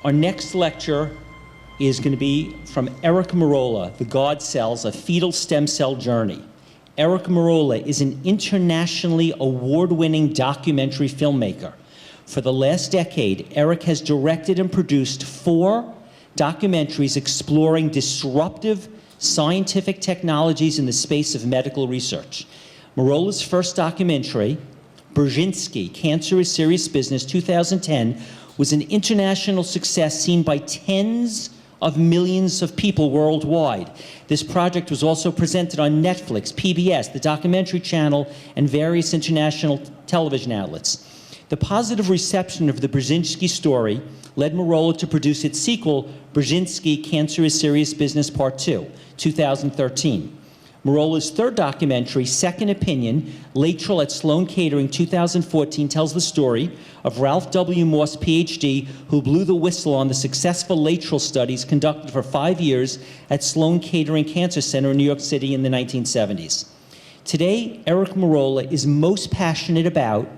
Our next lecture is going to be from Eric Merola, The God Cells, A Fetal Stem Cell Journey. Eric Merola is an internationally award-winning documentary filmmaker. For the last decade, Eric has directed and produced 4 documentaries exploring disruptive scientific technologies in the space of medical research. Merola's first documentary, Brzezinski, Cancer is Serious Business, 2010, was an international success seen by tens of millions of people worldwide. This project was also presented on Netflix, PBS, the documentary channel, and various international television outlets. The positive reception of the Brzezinski story led Merola to produce its sequel, Brzezinski, Cancer is Serious Business Part 2, 2013. Merola's third documentary, Second Opinion, Lateral at Sloan Kettering, 2014, tells the story of Ralph W. Moss, PhD, who blew the whistle on the successful lateral studies conducted for 5 years at Sloan Kettering Cancer Center in New York City in the 1970s. Today, Eric Merola is most passionate about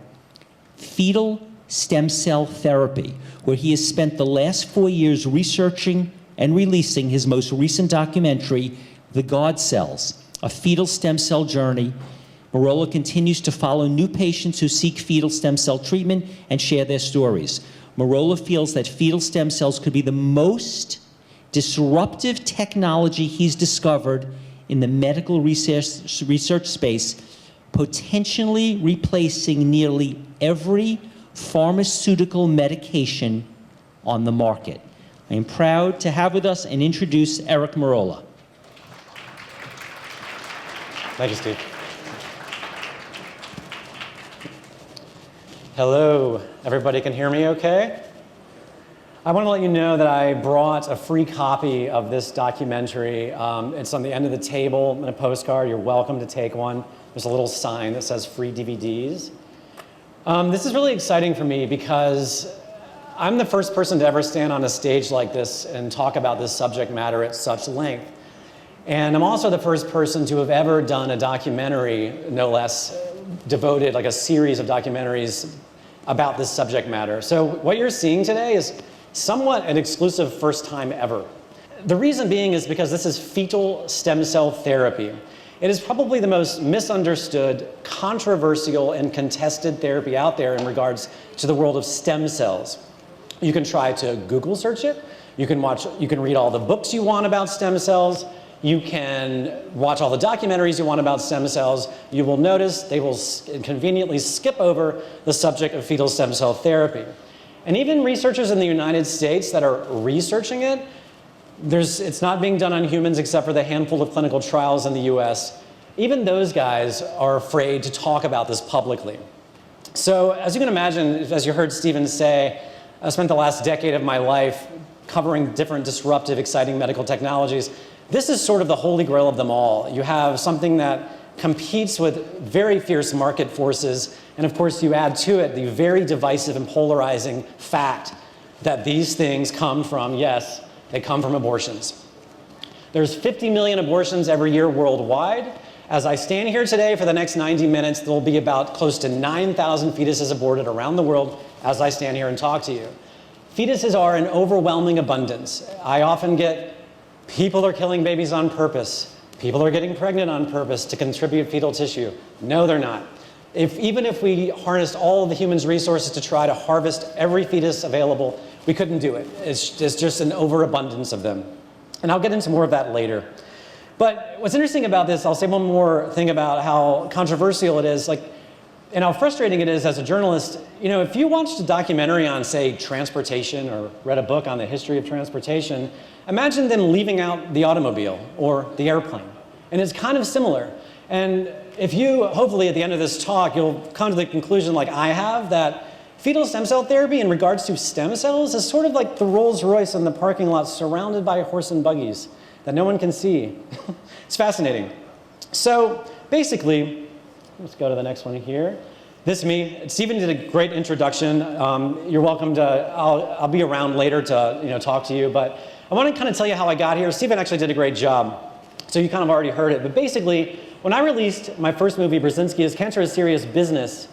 fetal stem cell therapy, where he has spent the last 4 years researching and releasing his most recent documentary, The God Cells, A Fetal Stem Cell Journey. Merola continues to follow new patients who seek fetal stem cell treatment and share their stories. Merola feels that fetal stem cells could be the most disruptive technology he's discovered in the medical research space, potentially replacing nearly every pharmaceutical medication on the market. I am proud to have with us and introduce Eric Merola. Thank you, Steve. Hello, everybody can hear me okay? I want to let you know that I brought a free copy of this documentary. It's on the end of the table in a postcard. You're welcome to take one. There's a little sign that says free DVDs. This is really exciting for me because I'm the first person to ever stand on a stage like this and talk about this subject matter at such length. And I'm also the first person to have ever done a documentary, no less, devoted, like a series of documentaries about this subject matter. So what you're seeing today is somewhat an exclusive first time ever. The reason being is because this is fetal stem cell therapy. It is probably the most misunderstood, controversial, and contested therapy out there in regards to the world of stem cells. You can try to Google search it. You can read all the books you want about stem cells. You can watch all the documentaries you want about stem cells. You will notice they will conveniently skip over the subject of fetal stem cell therapy. And even researchers in the United States that are researching it, it's not being done on humans except for the handful of clinical trials in the US. Even those guys are afraid to talk about this publicly. So as you can imagine, as you heard Stephen say, I spent the last decade of my life covering different disruptive, exciting medical technologies. This is sort of the holy grail of them all. You have something that competes with very fierce market forces, and of course you add to it the very divisive and polarizing fact that these things come from, yes, they come from abortions. There's 50 million abortions every year worldwide. As I stand here today for the next 90 minutes, there will be about close to 9,000 fetuses aborted around the world as I stand here and talk to you. Fetuses are in overwhelming abundance. I often get people are killing babies on purpose. People are getting pregnant on purpose to contribute fetal tissue. No, they're not. Even if we harnessed all of the human's resources to try to harvest every fetus available, we couldn't do it. It's just an overabundance of them. And I'll get into more of that later. But what's interesting about this, I'll say one more thing about how controversial it is, and how frustrating it is as a journalist. You know, if you watched a documentary on, say, transportation or read a book on the history of transportation, imagine then leaving out the automobile or the airplane. And it's kind of similar. And if you, hopefully at the end of this talk, you'll come to the conclusion like I have that fetal stem cell therapy in regards to stem cells is sort of like the Rolls Royce in the parking lot surrounded by horse and buggies that no one can see. It's fascinating. So basically, let's go to the next one here. This is me. Stephen did a great introduction. You're welcome to, I'll be around later to talk to you, but I want to kind of tell you how I got here. Stephen actually did a great job, so you kind of already heard it. But basically, when I released my first movie, Brzezinski, is Cancer is Serious Business,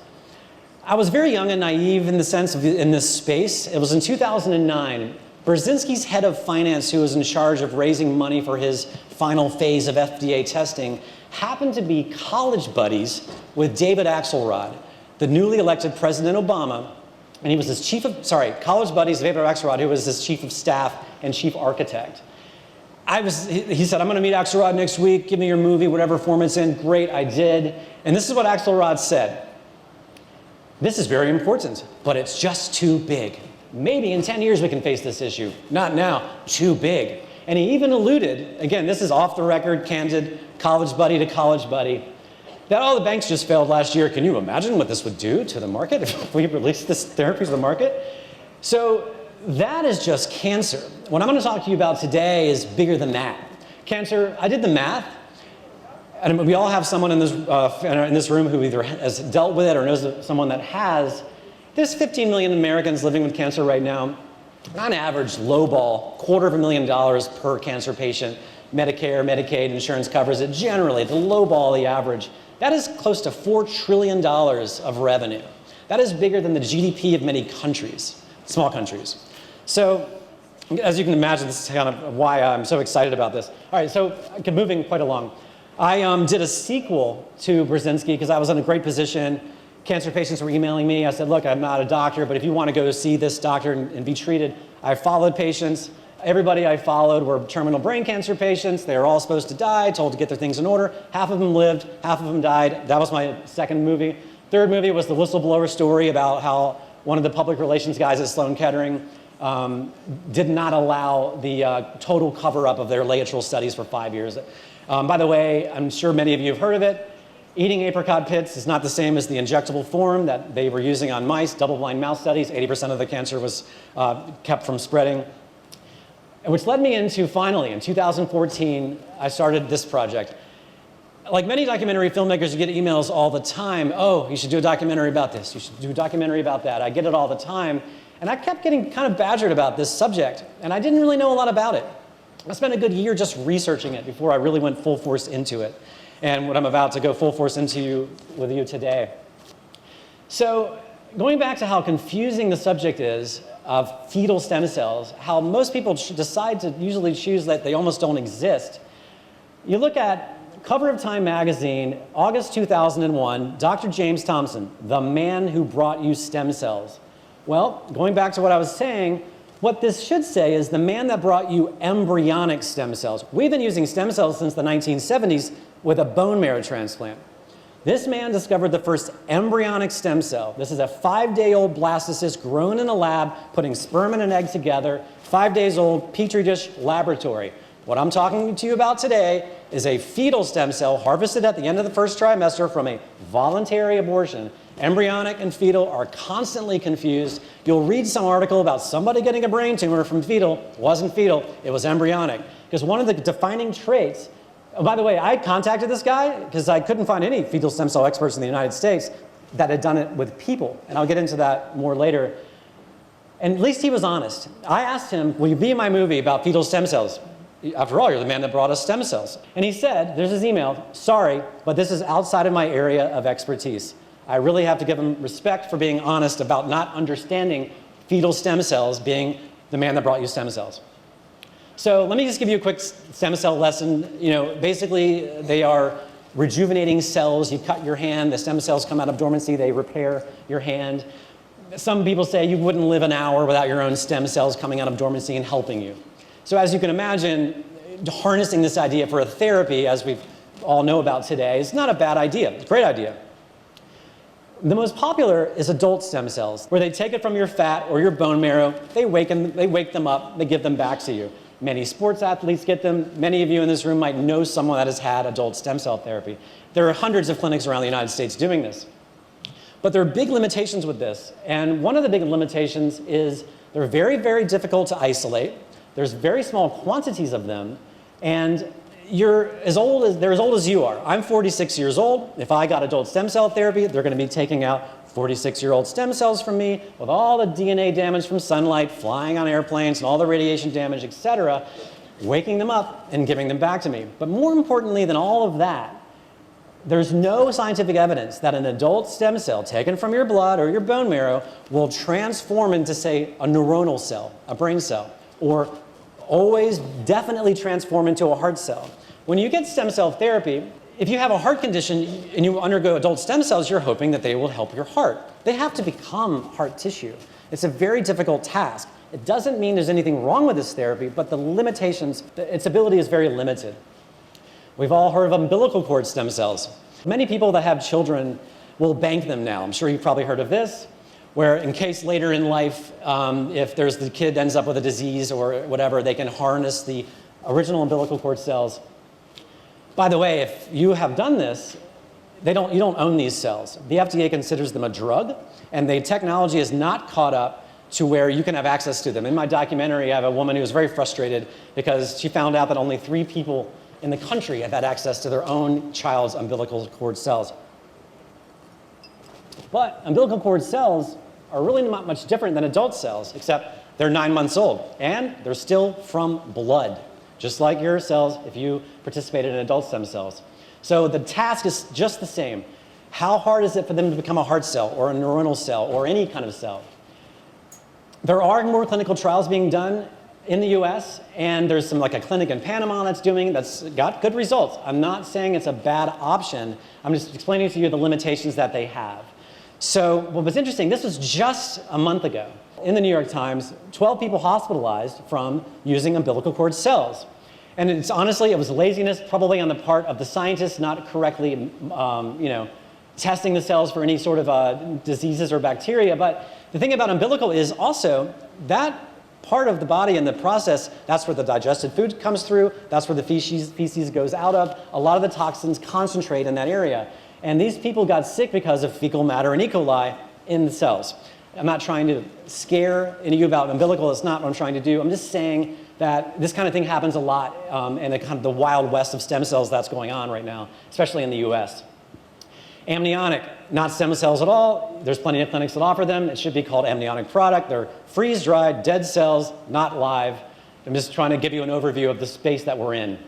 I was very young and naive in the sense of in this space. It was in 2009. Brzezinski's head of finance, who was in charge of raising money for his final phase of FDA testing, happened to be college buddies with David Axelrod, the newly elected President Obama, and he was his college buddies, David Axelrod, who was his chief of staff and chief architect. He said, I'm going to meet Axelrod next week, give me your movie, whatever form it's in. Great, I did. And this is what Axelrod said. This is very important, but it's just too big. Maybe in 10 years we can face this issue. Not now, too big. And he even alluded, again, this is off the record, candid, college buddy to college buddy, that the banks just failed last year. Can you imagine what this would do to the market if we release this therapy to the market? So that is just cancer. What I'm going to talk to you about today is bigger than that. Cancer, I did the math, and we all have someone in this room who either has dealt with it or knows someone that has. There's 15 million Americans living with cancer right now. On average, lowball, $250,000 per cancer patient. Medicare, Medicaid, insurance covers it generally, the lowball, the average. That is close to $4 trillion of revenue. That is bigger than the GDP of many countries, small countries. So, as you can imagine, this is kind of why I'm so excited about this. All right, so moving quite along. I did a sequel to Brzezinski because I was in a great position. Cancer patients were emailing me. I said, look, I'm not a doctor, but if you want to go see this doctor and be treated, I followed patients. Everybody I followed were terminal brain cancer patients. They were all supposed to die, told to get their things in order. Half of them lived, half of them died. That was my second movie. Third movie was the whistleblower story about how one of the public relations guys at Sloan Kettering did not allow the total cover-up of their lateral studies for 5 years. By the way, I'm sure many of you have heard of it. Eating apricot pits is not the same as the injectable form that they were using on mice, double-blind mouse studies. 80% of the cancer was kept from spreading. Which led me into, finally, in 2014, I started this project. Like many documentary filmmakers, you get emails all the time. Oh, you should do a documentary about this. You should do a documentary about that. I get it all the time. And I kept getting kind of badgered about this subject, and I didn't really know a lot about it. I spent a good year just researching it before I really went full force into it, and what I'm about to go full force into with you today. So going back to how confusing the subject is of fetal stem cells, how most people decide to usually choose that they almost don't exist. You look at cover of Time magazine, August 2001, Dr. James Thompson, the man who brought you stem cells. Well, going back to what I was saying, what this should say is the man that brought you embryonic stem cells. We've been using stem cells since the 1970s with a bone marrow transplant. This man discovered the first embryonic stem cell. This is a 5-day-old blastocyst grown in a lab, putting sperm and an egg together, 5 days old, petri dish laboratory. What I'm talking to you about today is a fetal stem cell harvested at the end of the first trimester from a voluntary abortion. Embryonic and fetal are constantly confused. You'll read some article about somebody getting a brain tumor from fetal. It wasn't fetal, it was embryonic. Because one of the defining traits, oh, by the way, I contacted this guy because I couldn't find any fetal stem cell experts in the United States that had done it with people. And I'll get into that more later. And at least he was honest. I asked him, will you be in my movie about fetal stem cells? After all, you're the man that brought us stem cells. And he said, there's his email, sorry, but this is outside of my area of expertise. I really have to give him respect for being honest about not understanding fetal stem cells, being the man that brought you stem cells. So let me just give you a quick stem cell lesson. Basically, they are rejuvenating cells. You cut your hand, the stem cells come out of dormancy, they repair your hand. Some people say you wouldn't live an hour without your own stem cells coming out of dormancy and helping you. So as you can imagine, harnessing this idea for a therapy, as we all know about today, is not a bad idea. It's a great idea. The most popular is adult stem cells, where they take it from your fat or your bone marrow, they wake them up, they give them back to you. Many sports athletes get them. Many of you in this room might know someone that has had adult stem cell therapy. There are hundreds of clinics around the United States doing this. But there are big limitations with this, and one of the big limitations is they're very, very difficult to isolate. There's very small quantities of them, and they're as old as you are. I'm 46 years old. If I got adult stem cell therapy, they're going to be taking out 46-year-old stem cells from me with all the DNA damage from sunlight, flying on airplanes, and all the radiation damage, etc., waking them up and giving them back to me. But more importantly than all of that, there's no scientific evidence that an adult stem cell taken from your blood or your bone marrow will transform into, say, a neuronal cell, a brain cell, or always definitely transform into a heart cell. When you get stem cell therapy, if you have a heart condition and you undergo adult stem cells, you're hoping that they will help your heart. They have to become heart tissue. It's a very difficult task. It doesn't mean there's anything wrong with this therapy, but the limitations, its ability is very limited. We've all heard of umbilical cord stem cells. Many people that have children will bank them now. I'm sure you've probably heard of this, where in case later in life, if the kid ends up with a disease or whatever, they can harness the original umbilical cord cells. By the way, if you have done this, you don't own these cells. The FDA considers them a drug, and the technology is not caught up to where you can have access to them. In my documentary, I have a woman who was very frustrated because she found out that only 3 people in the country have had access to their own child's umbilical cord cells. But umbilical cord cells are really not much different than adult cells, except they're 9 months old, and they're still from blood, just like your cells if you participated in adult stem cells. So the task is just the same. How hard is it for them to become a heart cell or a neuronal cell or any kind of cell? There are more clinical trials being done in the US, and there's like a clinic in Panama that's got good results. I'm not saying it's a bad option. I'm just explaining to you the limitations that they have. So what was interesting, this was just a month ago. In the New York Times, 12 people hospitalized from using umbilical cord cells. And honestly, it was laziness probably on the part of the scientists not correctly testing the cells for any sort of diseases or bacteria. But the thing about umbilical is also that part of the body in the process, that's where the digested food comes through, that's where the feces goes out of. A lot of the toxins concentrate in that area. And these people got sick because of fecal matter and E. coli in the cells. I'm not trying to scare any of you about umbilical. It's not what I'm trying to do. I'm just saying that this kind of thing happens a lot in the kind of the wild west of stem cells that's going on right now, especially in the US. Amniotic, not stem cells at all. There's plenty of clinics that offer them. It should be called amniotic product. They're freeze-dried, dead cells, not live. I'm just trying to give you an overview of the space that we're in.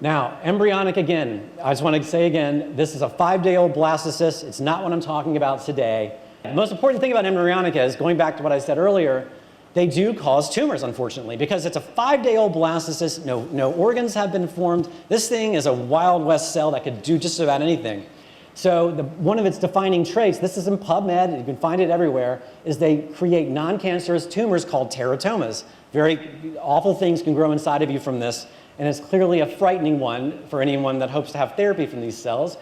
Now, embryonic again, I just want to say again, this is a 5-day-old blastocyst. It's not what I'm talking about today. The most important thing about embryonic is, going back to what I said earlier, they do cause tumors, unfortunately, because it's a 5-day-old blastocyst. No organs have been formed. This thing is a Wild West cell that could do just about anything. So one of its defining traits, this is in PubMed, you can find it everywhere, is they create non-cancerous tumors called teratomas. Very awful things can grow inside of you from this, and it's clearly a frightening one for anyone that hopes to have therapy from these cells.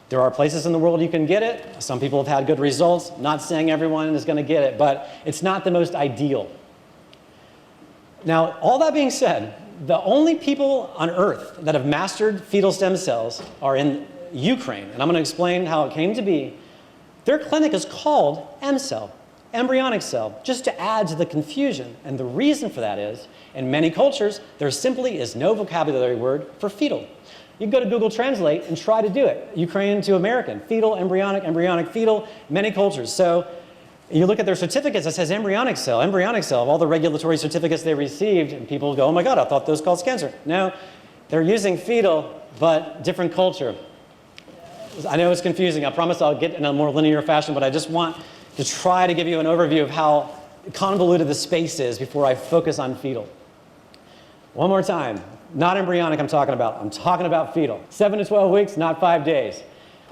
There are places in the world you can get it. Some people have had good results. Not saying everyone is going to get it, but it's not the most ideal. Now, all that being said, the only people on Earth that have mastered fetal stem cells are in Ukraine, and I'm going to explain how it came to be. Their clinic is called EmCell, embryonic cell, just to add to the confusion. And the reason for that is, in many cultures, there simply is no vocabulary word for fetal. You can go to Google Translate and try to do it. Ukrainian to American, fetal, embryonic, fetal, many cultures. So you look at their certificates, it says embryonic cell, of all the regulatory certificates they received, and people go, oh my God, I thought those caused cancer. No, they're using fetal, but different culture. I know it's confusing. I promise I'll get in a more linear fashion, but I just want to try to give you an overview of how convoluted the space is before I focus on fetal. One more time. Not embryonic I'm talking about fetal. 7 to 12 weeks, not 5 days.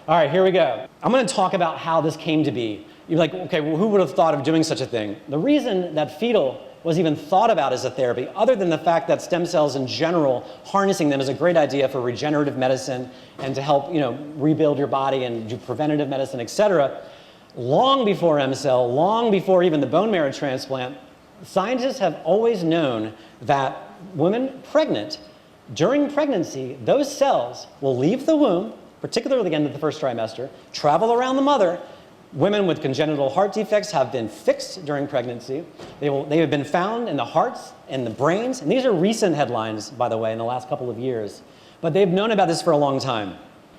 All right, here we go. I'm going to talk about how this came to be. You're like, okay, well, who would have thought of doing such a thing? The reason that fetal was even thought about as a therapy, other than the fact that stem cells in general, harnessing them is a great idea for regenerative medicine and to help, rebuild your body and do preventative medicine, etc. Long before EmCell, long before even the bone marrow transplant, scientists have always known that women pregnant, during pregnancy, those cells will leave the womb, particularly at the end of the first trimester, travel around the mother. Women with congenital heart defects have been fixed during pregnancy. They have been found in the hearts and the brains, and these are recent headlines, by the way, in the last couple of years. But they've known about this for a long time.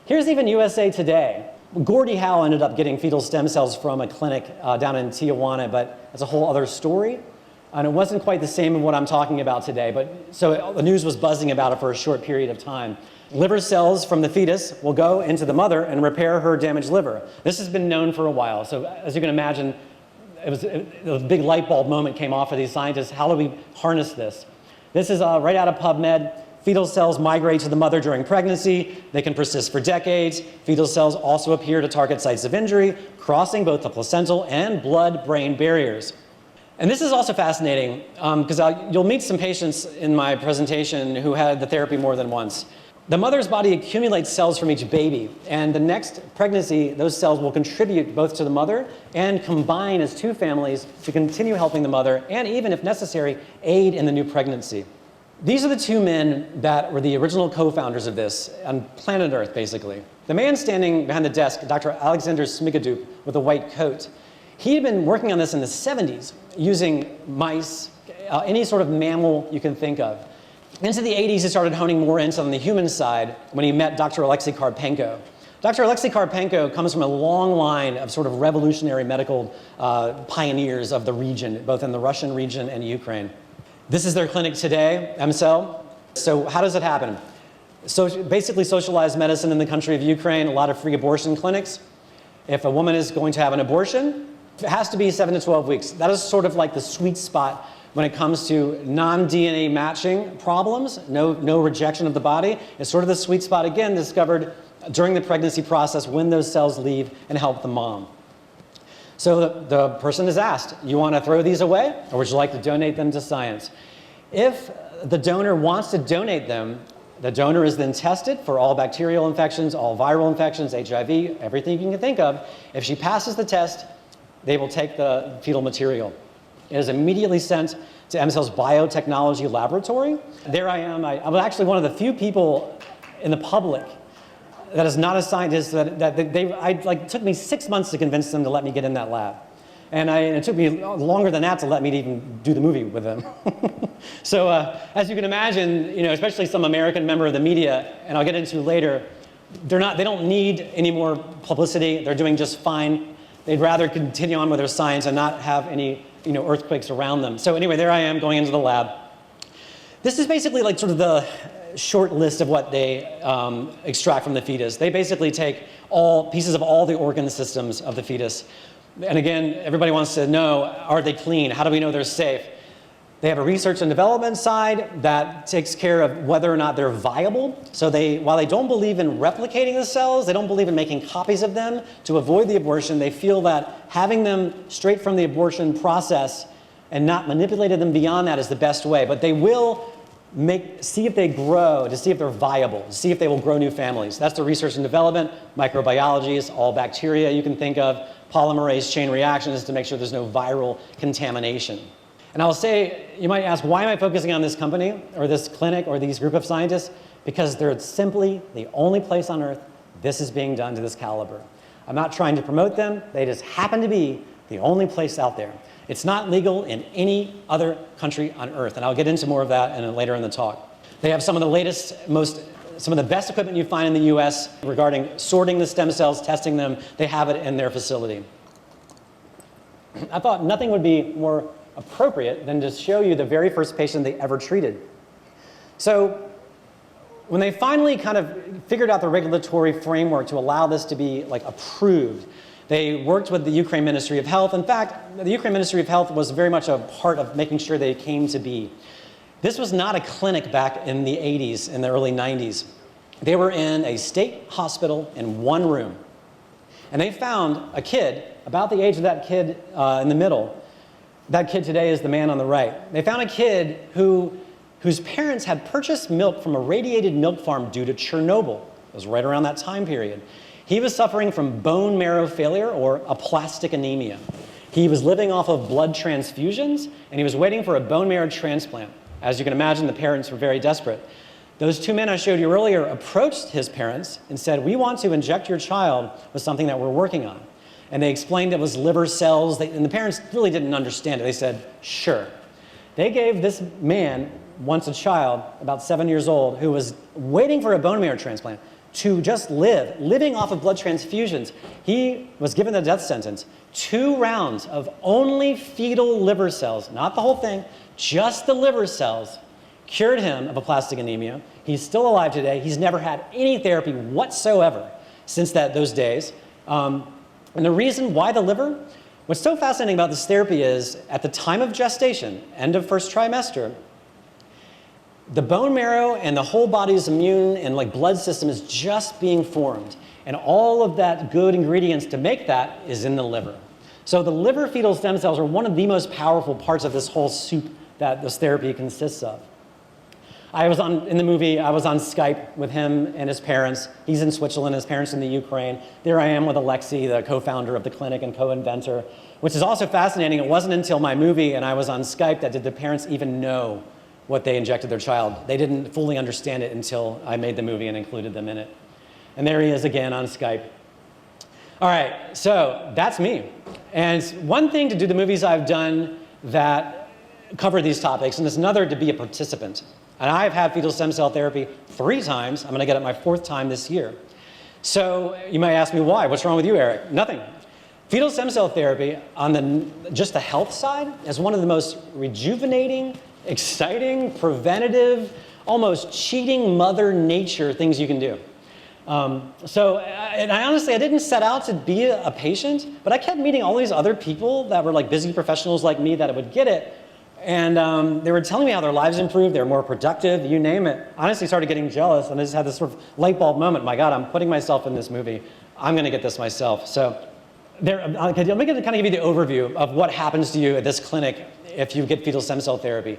Here's even USA Today. Gordie Howe ended up getting fetal stem cells from a clinic down in Tijuana, but that's a whole other story. And it wasn't quite the same in what I'm talking about today, but so the news was buzzing about it for a short period of time. Liver cells from the fetus will go into the mother and repair her damaged liver. This has been known for a while, so as you can imagine, a big light bulb moment came off for these scientists. How do we harness this? This is right out of PubMed. Fetal cells migrate to the mother during pregnancy. They can persist for decades. Fetal cells also appear to target sites of injury, crossing both the placental and blood-brain barriers. And this is also fascinating because you'll meet some patients in my presentation who had the therapy more than once. The mother's body accumulates cells from each baby, and the next pregnancy, those cells will contribute both to the mother and combine as two families to continue helping the mother and even, if necessary, aid in the new pregnancy. These are the two men that were the original co-founders of this on planet Earth, basically. The man standing behind the desk, Dr. Alexander Smigadoop, with a white coat, he had been working on this in the 70s using mice, any sort of mammal you can think of. Into the 80s, he started honing more in on the human side when he met Dr. Alexei Karpenko. Dr. Alexei Karpenko comes from a long line of sort of revolutionary medical pioneers of the region, both in the Russian region and Ukraine. This is their clinic today, EmCell. So how does it happen? So basically socialized medicine in the country of Ukraine, a lot of free abortion clinics. If a woman is going to have an abortion, it has to be 7 to 12 weeks. That is sort of like the sweet spot when it comes to non-DNA matching problems, no rejection of the body. It's sort of the sweet spot, again, discovered during the pregnancy process when those cells leave and help the mom. So the person is asked, you want to throw these away, or would you like to donate them to science? If the donor wants to donate them, the donor is then tested for all bacterial infections, all viral infections, HIV, everything you can think of. If she passes the test, they will take the fetal material. It is immediately sent to EmCell's biotechnology laboratory. There I am. I'm actually one of the few people in the public that is not a scientist it took me 6 months to convince them to let me get in that lab. And it took me longer than that to let me even do the movie with them. So as you can imagine, especially some American member of the media, and I'll get into later, they don't need any more publicity. They're doing just fine. They'd rather continue on with their science and not have any earthquakes around them. So anyway, there I am going into the lab. This is basically like sort of the short list of what they extract from the fetus. They basically take all pieces of all the organ systems of the fetus. And again, everybody wants to know, are they clean? How do we know they're safe? They have a research and development side that takes care of whether or not they're viable. So while they don't believe in replicating the cells, they don't believe in making copies of them to avoid the abortion, they feel that having them straight from the abortion process and not manipulating them beyond that is the best way. But they will see if they grow, to see if they're viable, to see if they will grow new families. That's the research and development. Microbiology is all bacteria you can think of. Polymerase chain reactions to make sure there's no viral contamination. And I'll say, you might ask, why am I focusing on this company or this clinic or these group of scientists? Because they're simply the only place on earth this is being done to this caliber. I'm not trying to promote them. They just happen to be the only place out there. It's not legal in any other country on earth. And I'll get into more of that later in the talk. They have some of the latest, some of the best equipment you find in the US regarding sorting the stem cells, testing them. They have it in their facility. I thought nothing would be more appropriate than to show you the very first patient they ever treated. So when they finally kind of figured out the regulatory framework to allow this to be approved, they worked with the Ukraine Ministry of Health. In fact, the Ukraine Ministry of Health was very much a part of making sure they came to be. This was not a clinic back in the 80s, in the early 90s. They were in a state hospital in one room. And they found a kid, about the age of that kid in the middle. That kid today is the man on the right. They found a kid whose parents had purchased milk from a radiated milk farm due to Chernobyl. It was right around that time period. He was suffering from bone marrow failure or aplastic anemia. He was living off of blood transfusions, and he was waiting for a bone marrow transplant. As you can imagine, the parents were very desperate. Those two men I showed you earlier approached his parents and said, we want to inject your child with something that we're working on. And they explained it was liver cells, and the parents really didn't understand it. They said, sure. They gave this man, once a child, about 7 years old, who was waiting for a bone marrow transplant, to just living off of blood transfusions. He was given a death sentence. 2 rounds of only fetal liver cells, not the whole thing, just the liver cells, cured him of aplastic anemia. He's still alive today. He's never had any therapy whatsoever since those days. And the reason why the liver? What's so fascinating about this therapy is, at the time of gestation, end of first trimester, the bone marrow and the whole body's immune and like blood system is just being formed. And all of that good ingredients to make that is in the liver. So the liver fetal stem cells are one of the most powerful parts of this whole soup that this therapy consists of. In the movie, I was on Skype with him and his parents. He's in Switzerland, his parents in the Ukraine. There I am with Alexei, the co-founder of the clinic and co-inventor, which is also fascinating. It wasn't until my movie and I was on Skype that did the parents even know what they injected their child. They didn't fully understand it until I made the movie and included them in it. And there he is again on Skype. All right, so that's me. And it's one thing to do the movies I've done that cover these topics, and it's another to be a participant. And I've had fetal stem cell therapy 3 times. I'm going to get it my 4th time this year. So you might ask me why. What's wrong with you, Eric? Nothing. Fetal stem cell therapy on just the health side is one of the most rejuvenating, exciting, preventative, almost cheating Mother Nature things you can do. And I honestly didn't set out to be a patient, but I kept meeting all these other people that were like busy professionals like me that would get it. And they were telling me how their lives improved, they were more productive, you name it. I honestly started getting jealous, and I just had this sort of light bulb moment. My God, I'm putting myself in this movie. I'm going to get this myself. So let me kind of give you the overview of what happens to you at this clinic if you get fetal stem cell therapy.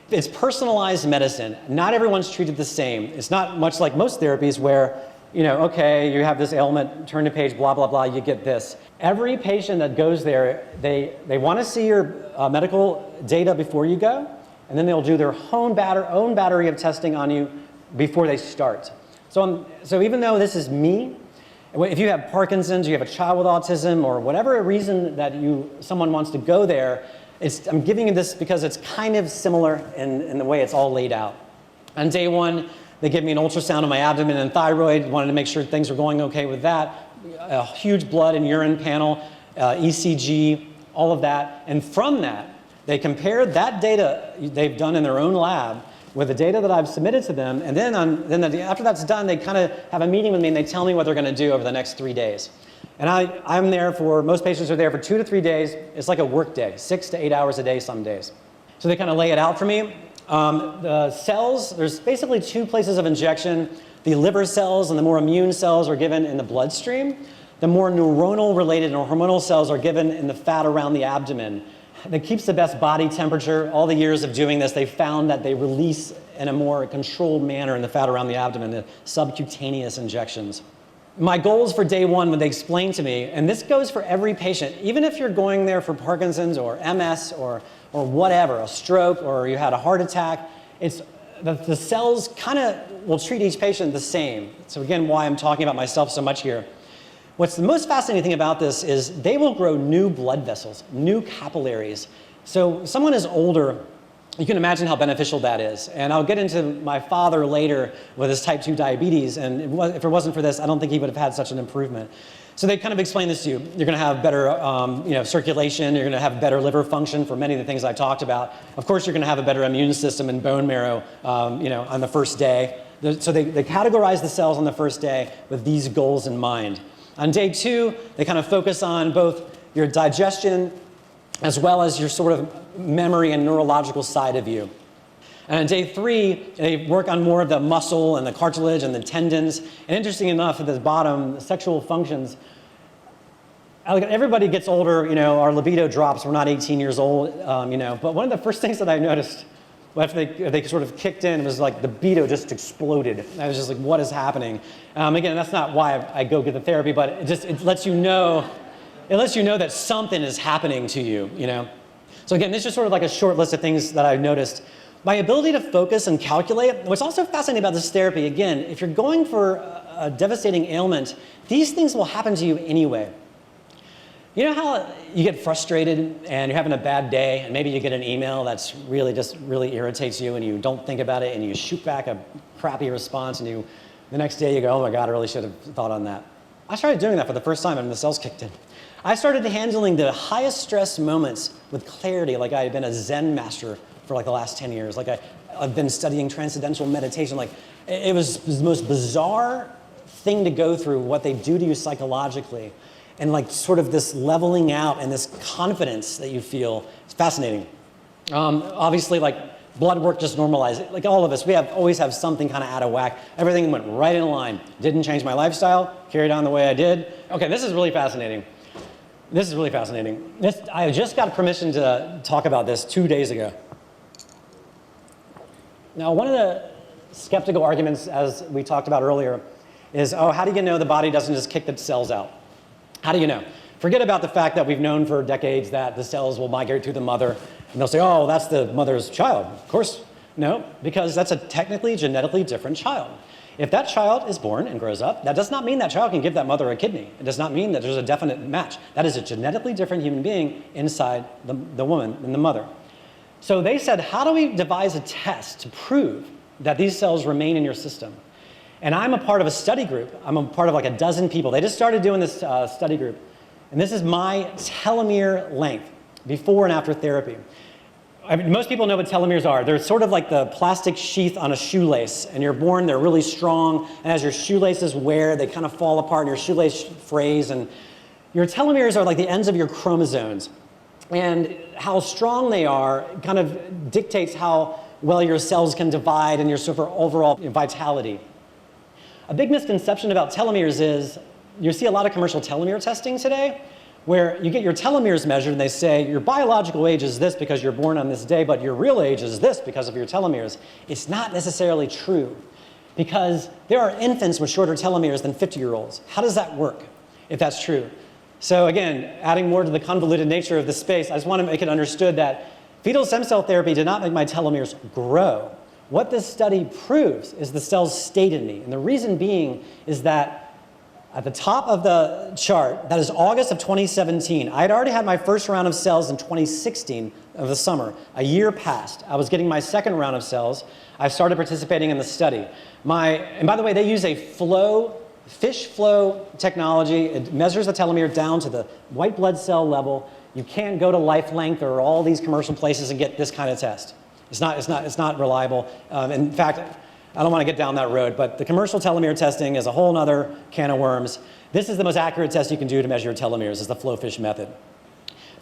It's personalized medicine. Not everyone's treated the same. It's not much like most therapies where, okay, you have this ailment, turn the page, blah, blah, blah, you get this. Every patient that goes there, they want to see your medical data before you go, and then they'll do their own battery of testing on you before they start. So even though this is me, if you have Parkinson's, you have a child with autism, or whatever reason that someone wants to go there, I'm giving you this because it's kind of similar in the way it's all laid out. On day 1, they give me an ultrasound of my abdomen and thyroid, wanted to make sure things were going okay with that. A huge blood and urine panel, ECG, all of that. And from that, they compare that data they've done in their own lab with the data that I've submitted to them. And then after that's done, they kind of have a meeting with me and they tell me what they're going to do over the next 3 days. And I'm there most patients are there for 2 to 3 days. It's like a work day, 6 to 8 hours a day some days. So they kind of lay it out for me. The cells, there's basically 2 places of injection. The liver cells and the more immune cells are given in the bloodstream. The more neuronal related or hormonal cells are given in the fat around the abdomen. That keeps the best body temperature. All the years of doing this, they found that they release in a more controlled manner in the fat around the abdomen, the subcutaneous injections. My goals for day 1, when they explained to me, and this goes for every patient, even if you're going there for Parkinson's or MS or whatever, a stroke, or you had a heart attack, the cells kind of will treat each patient the same. So again, why I'm talking about myself so much here. What's the most fascinating thing about this is they will grow new blood vessels, new capillaries. So if someone is older, you can imagine how beneficial that is. And I'll get into my father later with his type 2 diabetes, and if it wasn't for this, I don't think he would have had such an improvement. So they kind of explain this to you. You're going to have better circulation, you're going to have better liver function for many of the things I talked about. Of course, you're going to have a better immune system and bone marrow on the first day. So they categorize the cells on the first day with these goals in mind. On day 2, they kind of focus on both your digestion as well as your sort of memory and neurological side of you. And on day 3, they work on more of the muscle and the cartilage and the tendons. And interesting enough, at the bottom, the sexual functions. Everybody gets older, our libido drops. We're not 18 years old, But one of the first things that I noticed after they sort of kicked in was like the libido just exploded. I was just like, what is happening? Again, that's not why I go get the therapy, but it lets you know that something is happening to you, So again, this is just sort of like a short list of things that I've noticed. My ability to focus and calculate. What's also fascinating about this therapy, again, if you're going for a devastating ailment, these things will happen to you anyway. You know how you get frustrated and you're having a bad day and maybe you get an email that's really irritates you and you don't think about it and you shoot back a crappy response and the next day you go, oh my God, I really should have thought on that. I started doing that for the first time and the cells kicked in. I started handling the highest stress moments with clarity, like I had been a Zen master for like the last 10 years. Like I've been studying transcendental meditation. Like it was the most bizarre thing to go through, what they do to you psychologically. and like sort of this leveling out and this confidence that you feel. It's fascinating. Obviously, like blood work just normalized it. Like all of us, we always have something kind of out of whack. Everything went right in line. Didn't change my lifestyle, carried on the way I did. Okay, this is really fascinating. This is really fascinating. I just got permission to talk about this 2 days ago. Now, one of the skeptical arguments, as we talked about earlier, is, oh, how do you know the body doesn't just kick the cells out? How do you know? Forget about the fact that we've known for decades that the cells will migrate to the mother, and they'll say, oh, that's the mother's child. Of course, no, because that's a technically, genetically different child. If that child is born and grows up, that does not mean that child can give that mother a kidney. It does not mean that there's a definite match. That is a genetically different human being inside the woman and the mother. So they said, how do we devise a test to prove that these cells remain in your system? And I'm a part of a study group. I'm a part of like a dozen people. They just started doing this study group. And this is my telomere length before and after therapy. I mean, most people know what telomeres are. They're sort of like the plastic sheath on a shoelace. And you're born, they're really strong. And as your shoelaces wear, they kind of fall apart and your shoelace frays. And your telomeres are like the ends of your chromosomes. And how strong they are kind of dictates how well your cells can divide and your sort of overall vitality. A big misconception about telomeres is you see a lot of commercial telomere testing today where you get your telomeres measured and they say your biological age is this because you're born on this day, but your real age is this because of your telomeres. It's not necessarily true because there are infants with shorter telomeres than 50-year-olds. How does that work if that's true? So again, adding more to the convoluted nature of the space, I just want to make it understood that fetal stem cell therapy did not make my telomeres grow. What this study proves is the cells stayed in me. And the reason being is that at the top of the chart, that is August of 2017, I had already had my first round of cells in 2016 of the summer. A year passed. I was getting my second round of cells. I started participating in the study. And by the way, they use a fish flow technology. It measures the telomere down to the white blood cell level. You can't go to LifeLength or all these commercial places and get this kind of test. It's not reliable. In fact, I don't want to get down that road, but the commercial telomere testing is a whole other can of worms. This is the most accurate test you can do to measure your telomeres, is the FlowFish method.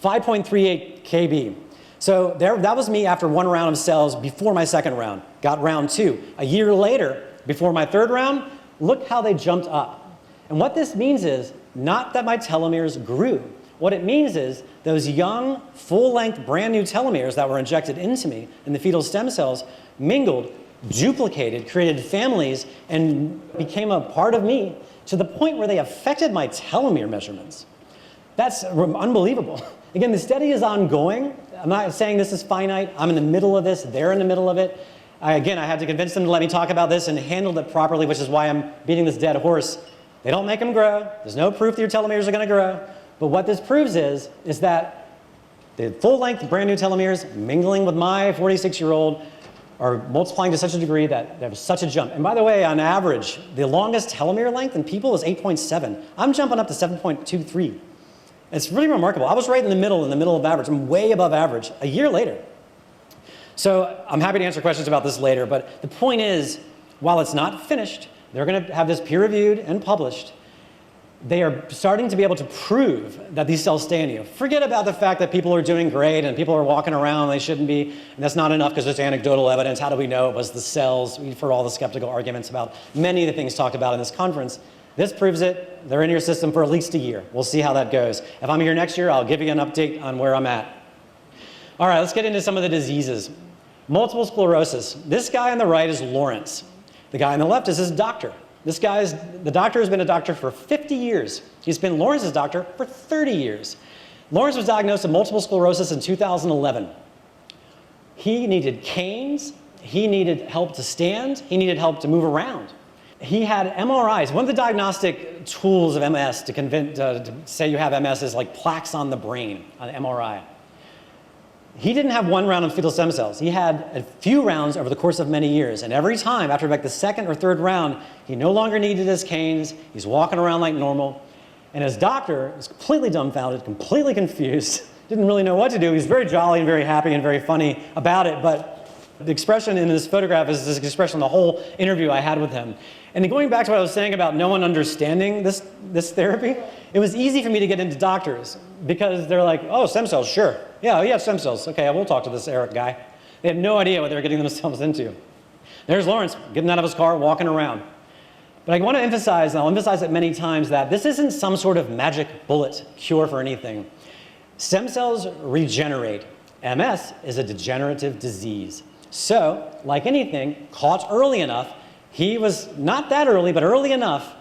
5.38 kb. So that was me after one round of cells before my second round. Got round two. A year later, before my third round, look how they jumped up. And what this means is not that my telomeres grew. What it means is those young, full-length, brand new telomeres that were injected into me in the fetal stem cells mingled, duplicated, created families, and became a part of me to the point where they affected my telomere measurements. That's unbelievable. Again, the study is ongoing. I'm not saying this is finite. I'm in the middle of this. They're in the middle of it. I had to convince them to let me talk about this and handle it properly, which is why I'm beating this dead horse. They don't make them grow. There's no proof that your telomeres are going to grow. But what this proves is that the full-length, brand new telomeres mingling with my 46-year-old are multiplying to such a degree that there's such a jump. And by the way, on average, the longest telomere length in people is 8.7. I'm jumping up to 7.23. It's really remarkable. I was right in the middle of average. I'm way above average a year later. So I'm happy to answer questions about this later, but the point is, while it's not finished, they're going to have this peer-reviewed and published. They are starting to be able to prove that these cells stay in you. Forget about the fact that people are doing great and people are walking around they shouldn't be, and that's not enough because there's anecdotal evidence. How do we know it was the cells? We've heard all the skeptical arguments about many of the things talked about in this conference. This proves it. They're in your system for at least a year. We'll see how that goes. If I'm here next year, I'll give you an update on where I'm at. All right, let's get into some of the diseases. Multiple sclerosis. This guy on the right is Lawrence. The guy on the left is his doctor. The doctor has been a doctor for 50 years. He's been Lawrence's doctor for 30 years. Lawrence was diagnosed with multiple sclerosis in 2011. He needed canes. He needed help to stand. He needed help to move around. He had MRIs. One of the diagnostic tools of MS to say you have MS is like plaques on the brain, on MRI. He didn't have one round of fetal stem cells. He had a few rounds over the course of many years. And every time, after like the second or third round, he no longer needed his canes. He's walking around like normal. And his doctor was completely dumbfounded, completely confused, didn't really know what to do. He was very jolly and very happy and very funny about it. But The expression in this photograph is this expression the whole interview I had with him. And going back to what I was saying about no one understanding this therapy, it was easy for me to get into doctors because they're like, oh, stem cells, sure. Yeah, you have stem cells. Okay, I will talk to this Eric guy. They had no idea what they were getting themselves into. There's Lawrence getting out of his car, walking around. But I want to emphasize, and I'll emphasize it many times, that this isn't some sort of magic bullet cure for anything. Stem cells regenerate. MS is a degenerative disease. So, like anything, caught early enough, he was not that early, but early enough.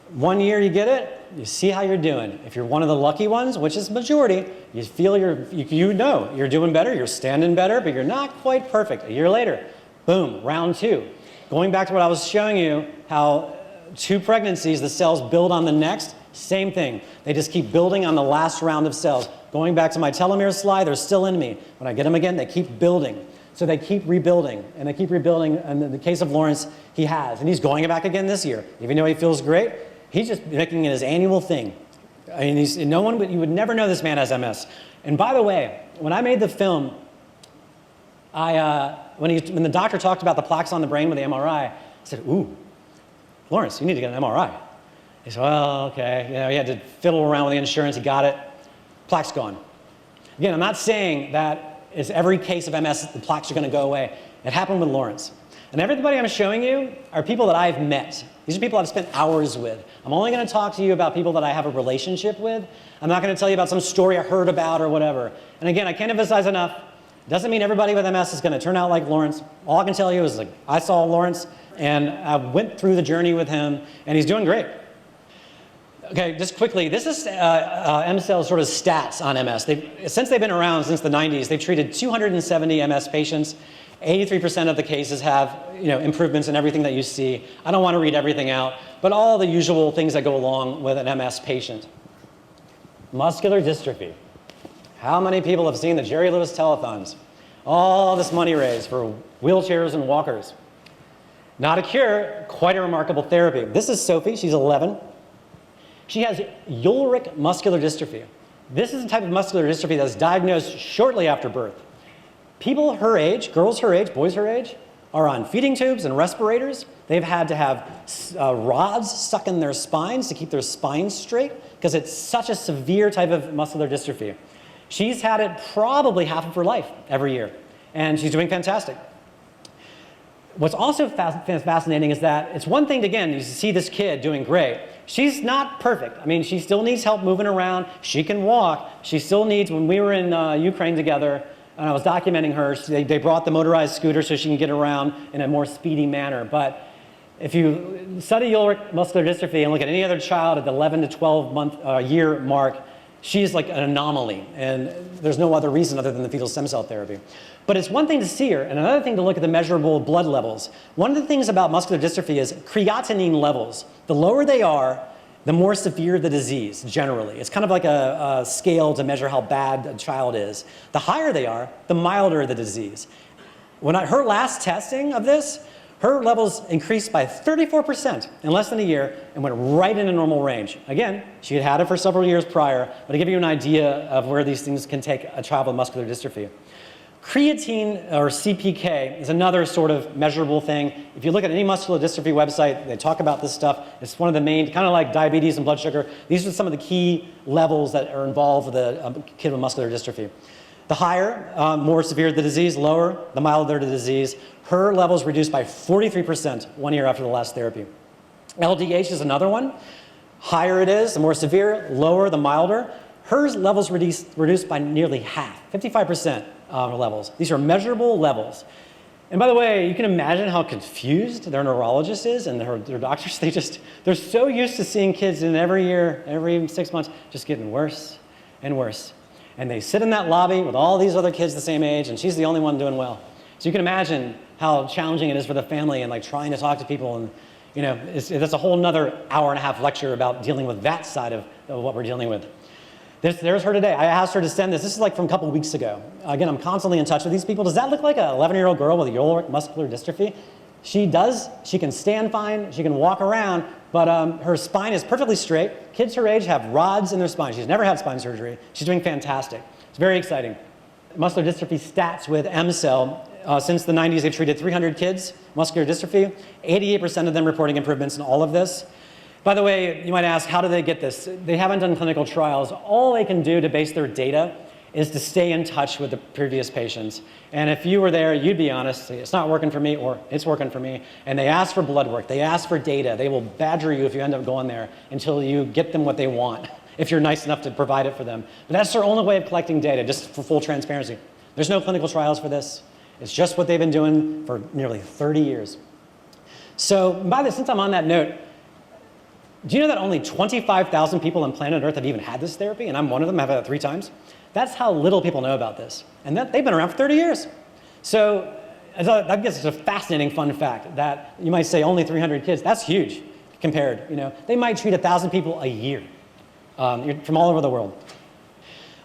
1 year you get it, you see how you're doing. If you're one of the lucky ones, which is the majority, you feel you know you're doing better, you're standing better, but you're not quite perfect. A year later, boom, round 2. Going back to what I was showing you, how 2 pregnancies, the cells build on the next, same thing. They just keep building on the last round of cells. Going back to my telomeres slide, they're still in me. When I get them again, they keep building. So they keep rebuilding, and they keep rebuilding. And in the case of Lawrence, he has. And he's going back again this year. Even though he feels great, he's just making it his annual thing. I mean, you would never know this man has MS. And by the way, when I made the film, when the doctor talked about the plaques on the brain with the MRI, I said, ooh, Lawrence, you need to get an MRI. He said, well, okay. You know, he had to fiddle around with the insurance. He got it. Plaque's gone. Again, I'm not saying that is every case of MS, the plaques are going to go away. It happened with Lawrence. And everybody I'm showing you are people that I've met. These are people I've spent hours with. I'm only going to talk to you about people that I have a relationship with. I'm not going to tell you about some story I heard about or whatever. And again, I can't emphasize enough, doesn't mean everybody with MS is going to turn out like Lawrence. All I can tell you is like, I saw Lawrence, and I went through the journey with him, and he's doing great. Okay, just quickly, this is EmCell's sort of stats on MS. Since they've been around since the 90s, they've treated 270 MS patients. 83% of the cases have improvements in everything that you see. I don't want to read everything out, but all the usual things that go along with an MS patient. Muscular dystrophy. How many people have seen the Jerry Lewis telethons? All this money raised for wheelchairs and walkers. Not a cure, quite a remarkable therapy. This is Sophie, she's 11. She has Ullrich muscular dystrophy. This is a type of muscular dystrophy that's diagnosed shortly after birth. People her age, girls her age, boys her age, are on feeding tubes and respirators. They've had to have rods stuck in their spines to keep their spines straight because it's such a severe type of muscular dystrophy. She's had it probably half of her life every year, and she's doing fantastic. What's also fascinating is that it's one thing to, again, you see this kid doing great. She's not perfect. I mean, she still needs help moving around. She can walk. She still needs, when we were in Ukraine together, and I was documenting her, they brought the motorized scooter so she can get around in a more speedy manner. But if you study Ullrich muscular dystrophy and look at any other child at the 11 to 12 month, year mark, she's like an anomaly, and there's no other reason other than the fetal stem cell therapy. But it's one thing to see her, and another thing to look at the measurable blood levels. One of the things about muscular dystrophy is creatinine levels. The lower they are, the more severe the disease, generally. It's kind of like a scale to measure how bad a child is. The higher they are, the milder the disease. Her last testing of this, her levels increased by 34% in less than a year and went right in a normal range. Again, she had had it for several years prior, but to give you an idea of where these things can take a child with muscular dystrophy. Creatine, or CPK, is another sort of measurable thing. If you look at any muscular dystrophy website, they talk about this stuff. It's one of the main, kind of like diabetes and blood sugar. These are some of the key levels that are involved with a kid with muscular dystrophy. The higher, more severe the disease, lower, the milder the disease. Her levels reduced by 43% 1 year after the last therapy. LDH is another one. Higher it is, the more severe, lower, the milder. Her levels reduced by nearly half, 55% levels. These are measurable levels. And by the way, you can imagine how confused their neurologist is and their doctors. They're so used to seeing kids in every year, every 6 months, just getting worse and worse. And they sit in that lobby with all these other kids the same age, and she's the only one doing well. So you can imagine how challenging it is for the family and like trying to talk to people, and that's a whole nother hour-and-a-half lecture about dealing with that side of what we're dealing with. There's her today. I asked her to send this. This is like from a couple weeks ago. Again, I'm constantly in touch with these people. Does that look like an 11-year-old girl with Ullrich muscular dystrophy? She does. She can stand fine. She can walk around, but her spine is perfectly straight. Kids her age have rods in their spine. She's never had spine surgery. She's doing fantastic. It's very exciting. Muscular dystrophy stats with EmCell. since the 90s, they've treated 300 kids, muscular dystrophy, 88% of them reporting improvements in all of this. By the way, you might ask, how do they get this? They haven't done clinical trials. All they can do to base their data is to stay in touch with the previous patients. And if you were there, you'd be honest, it's not working for me, or it's working for me. And they ask for blood work, they ask for data. They will badger you if you end up going there until you get them what they want, if you're nice enough to provide it for them. But that's their only way of collecting data, just for full transparency. There's no clinical trials for this. It's just what they've been doing for nearly 30 years. So since I'm on that note, do you know that only 25,000 people on planet Earth have even had this therapy? And I'm one of them, I've had it 3 times. That's how little people know about this. And they've been around for 30 years. So I guess it's a fascinating fun fact that you might say only 300 kids. That's huge compared. They might treat 1,000 people a year from all over the world.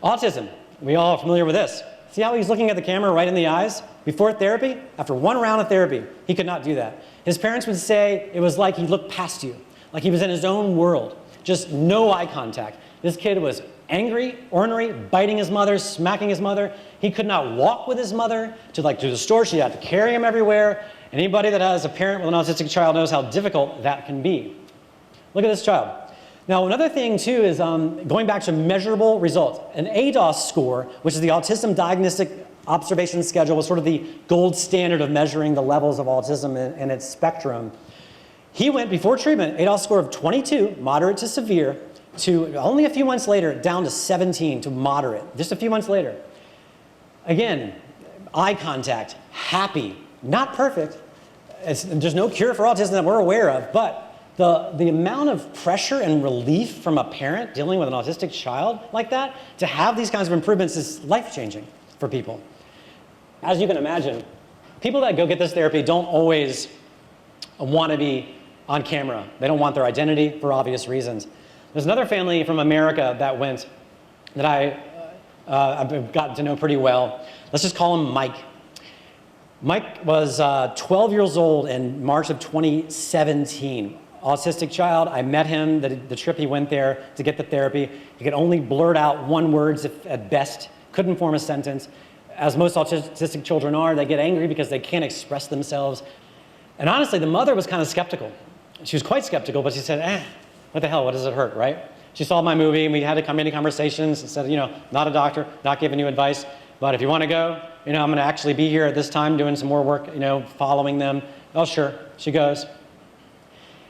Autism, we all are familiar with this. See how he's looking at the camera right in the eyes? Before therapy, after 1 round of therapy, he could not do that. His parents would say it was like he looked past you, like he was in his own world, just no eye contact. This kid was angry, ornery, biting his mother, smacking his mother. He could not walk with his mother to the store. She had to carry him everywhere. Anybody that has a parent with an autistic child knows how difficult that can be. Look at this child. Now, another thing, too, is going back to measurable results. An ADOS score, which is the Autism Diagnostic Observation Schedule, was sort of the gold standard of measuring the levels of autism and its spectrum. He went, before treatment, ADOS score of 22, moderate to severe, to only a few months later, down to 17, to moderate, just a few months later. Again, eye contact, happy, not perfect. There's no cure for autism that we're aware of, but the amount of pressure and relief from a parent dealing with an autistic child like that, to have these kinds of improvements is life-changing for people. As you can imagine, people that go get this therapy don't always want to be on camera. They don't want their identity for obvious reasons. There's another family from America that went, that I've gotten to know pretty well. Let's just call him Mike. Mike was 12 years old in March of 2017. Autistic child. I met him the trip he went there to get the therapy. He could only blurt out 1 word at best, couldn't form a sentence. As most autistic children are, they get angry because they can't express themselves. And honestly, the mother was kind of skeptical. She was quite skeptical, but she said, what the hell, what does it hurt, right? She saw my movie, and we had many conversations and said, not a doctor, not giving you advice, but if you want to go, I'm going to actually be here at this time doing some more work, following them. Oh, sure, she goes.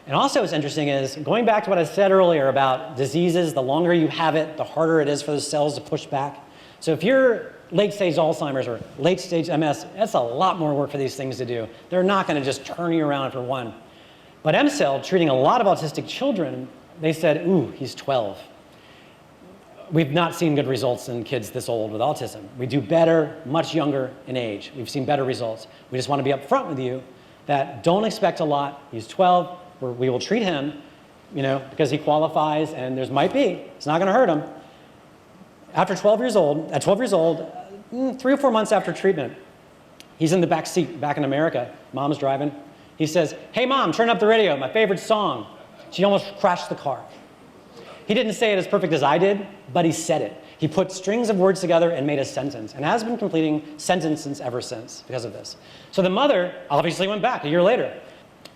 And also what's interesting is, going back to what I said earlier about diseases, the longer you have it, the harder it is for the cells to push back. So if you're late-stage Alzheimer's or late-stage MS, that's a lot more work for these things to do. They're not going to just turn you around for one. But EmCell, treating a lot of autistic children, they said, ooh, he's 12. We've not seen good results in kids this old with autism. We do better much younger in age. We've seen better results. We just want to be upfront with you that don't expect a lot. He's 12. We will treat him, because he qualifies, and it's not going to hurt him. At 12 years old, 3 or 4 months after treatment, he's in the back seat back in America. Mom's driving. He says, hey, Mom, turn up the radio, my favorite song. She almost crashed the car. He didn't say it as perfect as I did, but he said it. He put strings of words together and made a sentence, and has been completing sentences ever since because of this. So the mother obviously went back a year later.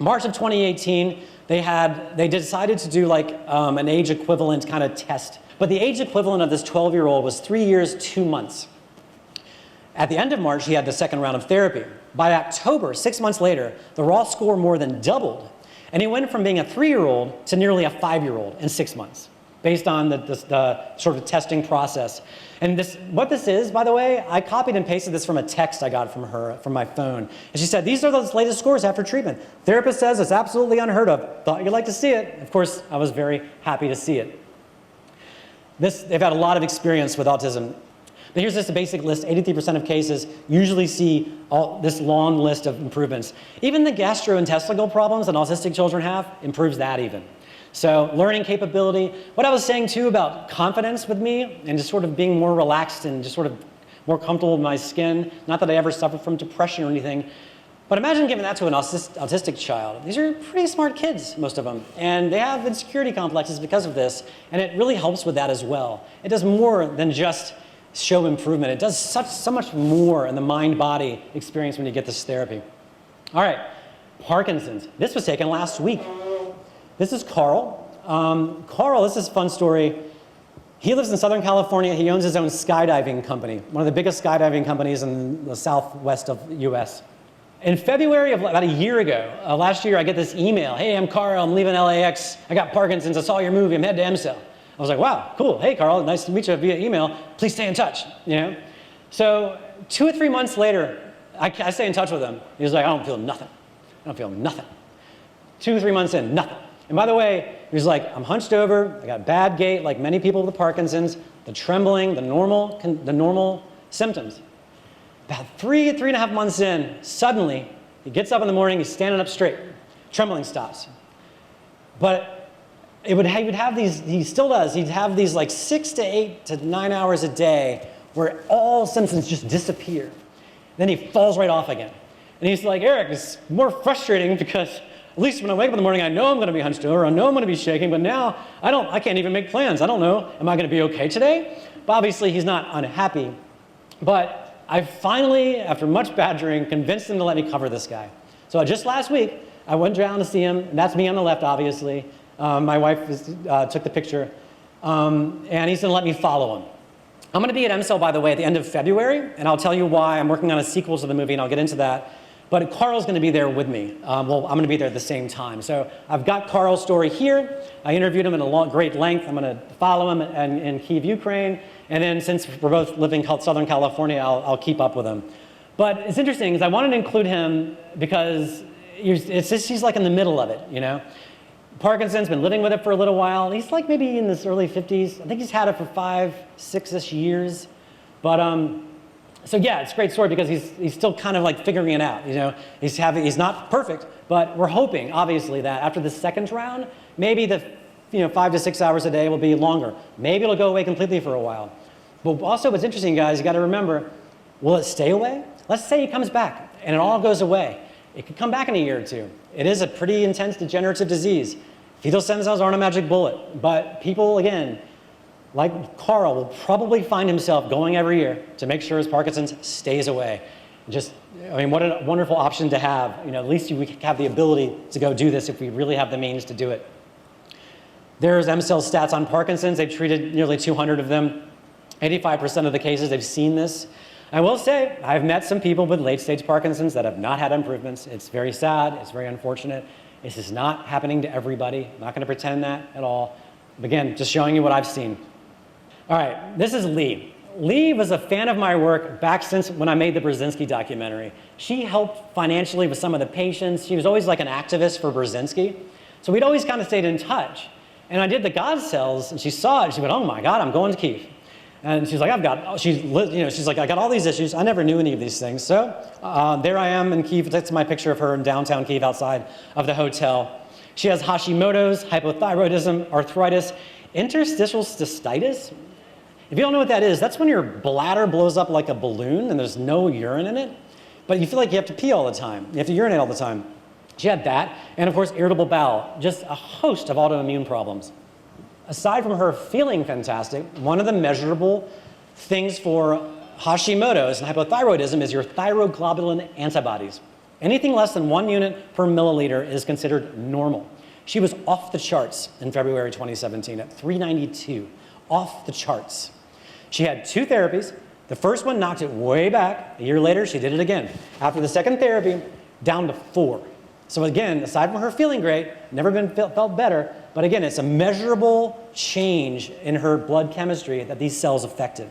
March of 2018, they decided to do an age equivalent kind of test. But the age equivalent of this 12-year-old was 3 years, 2 months. At the end of March, he had the 2nd round of therapy. By October, 6 months later, the raw score more than doubled. And he went from being a 3-year-old to nearly a 5-year-old in 6 months, based on the sort of testing process. And what this is, by the way, I copied and pasted this from a text I got from her, from my phone. And she said, these are the latest scores after treatment. Therapist says it's absolutely unheard of. Thought you'd like to see it. Of course, I was very happy to see it. They've had a lot of experience with autism. But here's just a basic list. 83% of cases usually see this long list of improvements. Even the gastrointestinal problems that autistic children have improves that even. So learning capability. What I was saying too about confidence with me and just sort of being more relaxed and just sort of more comfortable with my skin. Not that I ever suffered from depression or anything. But imagine giving that to an autistic child. These are pretty smart kids, most of them. And they have insecurity complexes because of this. And it really helps with that as well. It does more than just show improvement. It does so much more in the mind-body experience when you get this therapy. All right, Parkinson's. This was taken last week. This is Carl. Carl, this is a fun story. He lives in Southern California. He owns his own skydiving company, one of the biggest skydiving companies in the southwest of the US. In February of about a year ago, last year, I get this email. Hey, I'm Carl. I'm leaving LAX. I got Parkinson's. I saw your movie. I'm headed to EmCell. I was like, wow, cool. Hey, Carl, nice to meet you via email. Please stay in touch. You know? So 2 or 3 months later, I stay in touch with him. He was like, I don't feel nothing. I don't feel nothing. 2 or 3 months in, nothing. And by the way, he was like, I'm hunched over. I got bad gait, like many people with Parkinson's, the trembling, the normal symptoms. About 3.5 months in, suddenly, he gets up in the morning, he's standing up straight. Trembling stops. But he would have these, he still does, he'd have these like 6 to 8 to 9 hours a day where all symptoms just disappear. Then he falls right off again. And he's like, Eric, it's more frustrating because at least when I wake up in the morning, I know I'm going to be hunched over, I know I'm going to be shaking, but now I can't even make plans. I don't know, am I going to be okay today? But obviously he's not unhappy. But I finally, after much badgering, convinced him to let me cover this guy. So just last week, I went down to see him, and that's me on the left, obviously. My wife took the picture, and he's going to let me follow him. I'm going to be at EmCell, by the way, at the end of February, and I'll tell you why. I'm working on a sequel to the movie, and I'll get into that. But Carl's going to be there with me. Well, I'm going to be there at the same time. So I've got Carl's story here. I interviewed him at a great length. I'm going to follow him in Kyiv, Ukraine. And then since we're both living in Southern California, I'll keep up with him. But it's interesting because I wanted to include him because he's like in the middle of it, you know. Parkinson's, been living with it for a little while. He's like maybe in his early 50s. I think he's had it for 5, 6-ish years. But so yeah, it's a great story because he's still kind of like figuring it out, you know. He's not perfect, but we're hoping, obviously, that after the second round, maybe the 5 to 6 hours a day will be longer. Maybe it'll go away completely for a while. But also what's interesting, guys, you got to remember, will it stay away? Let's say he comes back and it all goes away. It could come back in a year or two. It is a pretty intense degenerative disease. Fetal stem cells aren't a magic bullet, but people, again, like Carl, will probably find himself going every year to make sure his Parkinson's stays away. What a wonderful option to have. At least we have the ability to go do this if we really have the means to do it. There's EmCell stats on Parkinson's. They've treated nearly 200 of them. 85% of the cases they've seen this. I will say, I've met some people with late-stage Parkinson's that have not had improvements. It's very sad. It's very unfortunate. This is not happening to everybody. I'm not going to pretend that at all. But again, just showing you what I've seen. All right, this is Lee. Lee was a fan of my work back since when I made the Brzezinski documentary. She helped financially with some of the patients. She was always like an activist for Brzezinski. So we'd always kind of stayed in touch. And I did the God cells, and she saw it. She went, oh my God, I'm going to Kyiv. And she's like, she's like, I got all these issues. I never knew any of these things. So there I am in Kyiv. That's my picture of her in downtown Kyiv outside of the hotel. She has Hashimoto's, hypothyroidism, arthritis, interstitial cystitis. If you don't know what that is, that's when your bladder blows up like a balloon and there's no urine in it, but you feel like you have to pee all the time. You have to urinate all the time. She had that, and of course, irritable bowel, just a host of autoimmune problems. Aside from her feeling fantastic, one of the measurable things for Hashimoto's and hypothyroidism is your thyroglobulin antibodies. Anything less than 1 unit per milliliter is considered normal. She was off the charts in February 2017 at 392, off the charts. She had 2 therapies. The first one knocked it way back. A year later, she did it again. After the second therapy, down to 4. So again, aside from her feeling great, never been felt better, but again, it's a measurable change in her blood chemistry that these cells affected.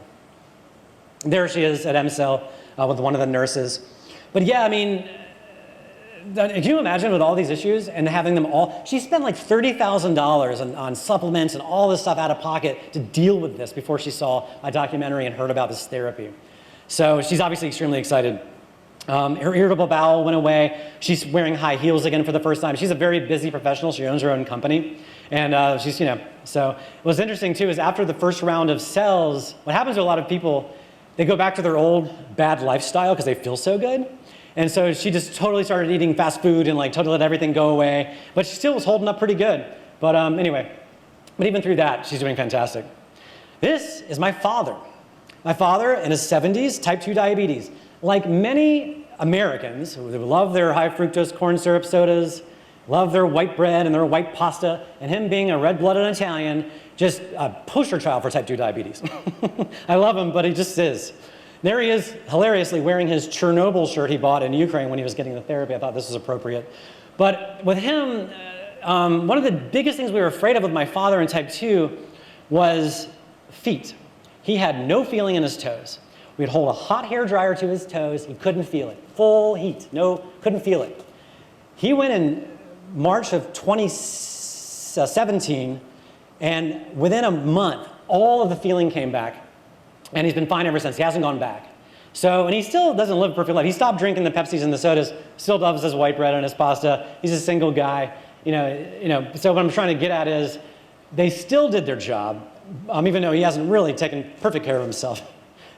There she is at EmCell with one of the nurses. But yeah, can you imagine with all these issues and having them all? She spent like $30,000 on supplements and all this stuff out of pocket to deal with this before she saw my documentary and heard about this therapy. So she's obviously extremely excited. Her irritable bowel went away. She's wearing high heels again for the first time. She's a very busy professional. She owns her own company. And she's, so what's interesting too is after the first round of cells, what happens to a lot of people, they go back to their old bad lifestyle because they feel so good. And so she just totally started eating fast food and like totally let everything go away. But she still was holding up pretty good. But anyway, but even through that, she's doing fantastic. This is my father. My father, in his 70s, type 2 diabetes. Like many Americans who love their high fructose corn syrup sodas, love their white bread and their white pasta, and him being a red-blooded Italian, just a poster child for type 2 diabetes. I love him, but he just is. There he is, hilariously wearing his Chernobyl shirt he bought in Ukraine when he was getting the therapy. I thought this was appropriate. But with him, one of the biggest things we were afraid of with my father in type 2 was feet. He had no feeling in his toes. We'd hold a hot hair dryer to his toes. He couldn't feel it. Full heat. No, couldn't feel it. He went in March of 2017, and within a month, all of the feeling came back. And he's been fine ever since. He hasn't gone back. So, and he still doesn't live a perfect life. He stopped drinking the Pepsis and the sodas, still loves his white bread and his pasta. He's a single guy. So what I'm trying to get at is they still did their job, even though he hasn't really taken perfect care of himself.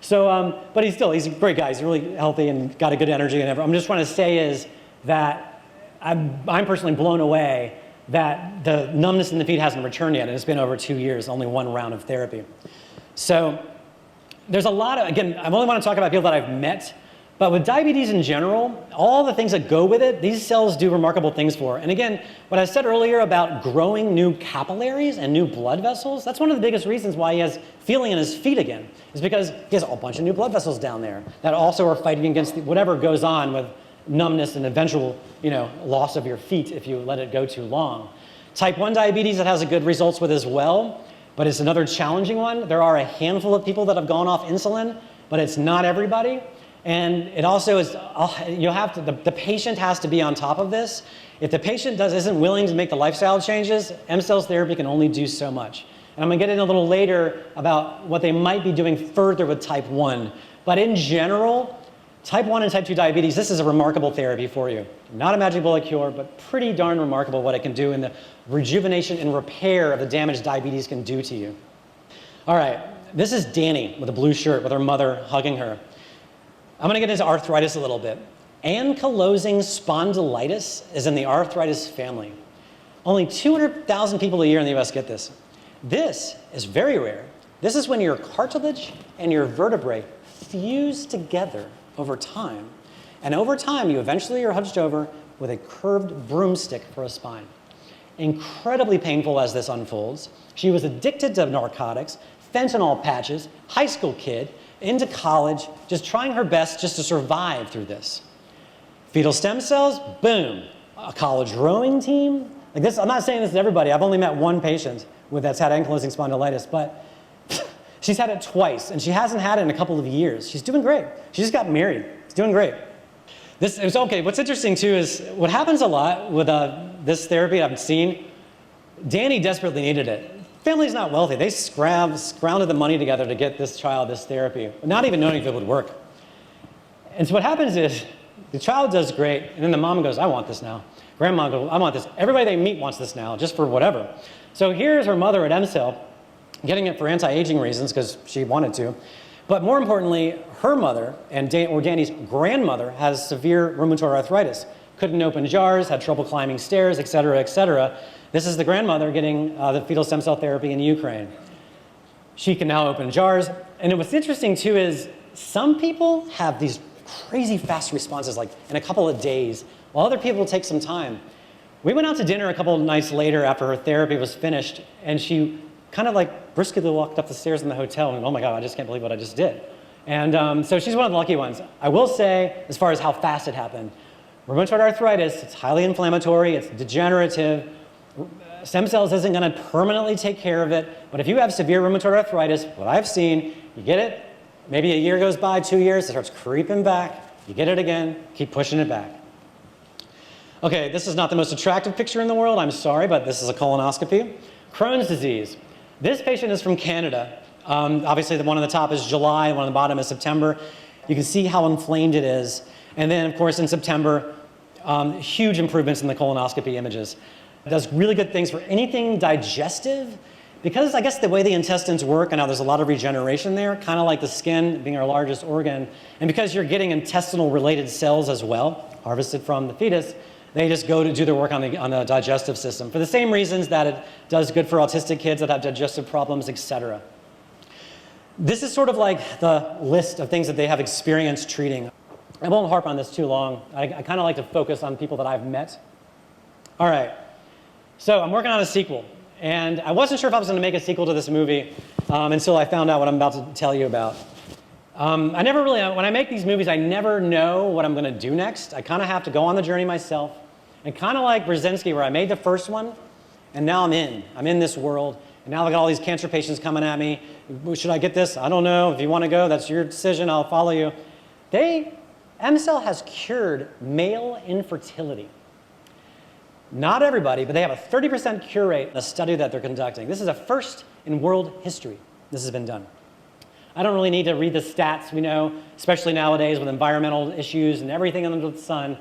So, but he's a great guy. He's really healthy and got a good energy and everything. I'm just trying to say is that I'm personally blown away that the numbness in the feet hasn't returned yet, and it's been over 2 years, only one round of therapy. So there's a lot of, again, I only want to talk about people that I've met, but with diabetes in general, all the things that go with it, these cells do remarkable things for. And again, what I said earlier about growing new capillaries and new blood vessels, that's one of the biggest reasons why he has feeling in his feet again, is because he has a bunch of new blood vessels down there that also are fighting against whatever goes on with numbness and eventual, loss of your feet if you let it go too long. Type 1 diabetes, it has a good results with as well. But it's another challenging one. There are a handful of people that have gone off insulin, but it's not everybody. And it also is, the patient has to be on top of this. If the patient isn't willing to make the lifestyle changes, EmCell's therapy can only do so much. And I'm gonna get in a little later about what they might be doing further with type 1. But in general, type 1 and type 2 diabetes, this is a remarkable therapy for you. Not a magic bullet cure, but pretty darn remarkable what it can do in the rejuvenation and repair of the damage diabetes can do to you. All right, this is Danny with a blue shirt with her mother hugging her. I'm gonna get into arthritis a little bit. Ankylosing spondylitis is in the arthritis family. Only 200,000 people a year in the US get this. This is very rare. This is when your cartilage and your vertebrae fuse together over time. And over time, you eventually are hunched over with a curved broomstick for a spine. Incredibly painful as this unfolds. She was addicted to narcotics, fentanyl patches, high school kid, into college, just trying her best just to survive through this. Fetal stem cells, boom. A college rowing team. Like this, I'm not saying this to everybody. I've only met one patient that's had ankylosing spondylitis, but she's had it twice, and she hasn't had it in a couple of years. She's doing great. She just got married. She's doing great. It's okay. What's interesting too is what happens a lot with this therapy I've seen. Danny desperately needed it. Family's not wealthy. They scrounged the money together to get this child this therapy, not even knowing if it would work. And so what happens is the child does great, and then the mom goes, "I want this now." Grandma goes, "I want this." Everybody they meet wants this now, just for whatever. So here's her mother at EmCell, getting it for anti-aging reasons because she wanted to. But more importantly, her mother, or Danny's grandmother, has severe rheumatoid arthritis. Couldn't open jars, had trouble climbing stairs, et cetera, et cetera. This is the grandmother getting the fetal stem cell therapy in Ukraine. She can now open jars. And what's interesting too is some people have these crazy fast responses, like in a couple of days, while other people take some time. We went out to dinner a couple of nights later after her therapy was finished, and she kind of like briskly walked up the stairs in the hotel and, "Oh my God, I just can't believe what I just did." And so she's one of the lucky ones. I will say, as far as how fast it happened, rheumatoid arthritis, it's highly inflammatory, it's degenerative. Stem cells isn't gonna permanently take care of it, but if you have severe rheumatoid arthritis, what I've seen, you get it, maybe a year goes by, 2 years, it starts creeping back, you get it again, keep pushing it back. Okay, this is not the most attractive picture in the world, I'm sorry, but this is a colonoscopy. Crohn's disease. This patient is from Canada. Obviously, the one on the top is July, the one on the bottom is September. You can see how inflamed it is. And then, of course, in September, huge improvements in the colonoscopy images. It does really good things for anything digestive, because I guess the way the intestines work, and now there's a lot of regeneration there, kind of like the skin being our largest organ, and because you're getting intestinal-related cells as well, harvested from the fetus, they just go to do their work on the digestive system for the same reasons that it does good for autistic kids that have digestive problems, etc. This is sort of like the list of things that they have experience treating. I won't harp on this too long. I kind of like to focus on people that I've met. All right, so I'm working on a sequel, and I wasn't sure if I was going to make a sequel to this movie until I found out what I'm about to tell you about. I never really, when I make these movies, I never know what I'm going to do next. I kind of have to go on the journey myself, and kind of like Brzezinski, where I made the first one, and now I'm in this world, and now I got all these cancer patients coming at me. Should I get this? I don't know. If you want to go, that's your decision. I'll follow you. EmCell has cured male infertility. Not everybody, but they have a 30% cure rate in a study that they're conducting. This is a first in world history this has been done. I don't really need to read the stats. We know, especially nowadays with environmental issues and everything under the sun,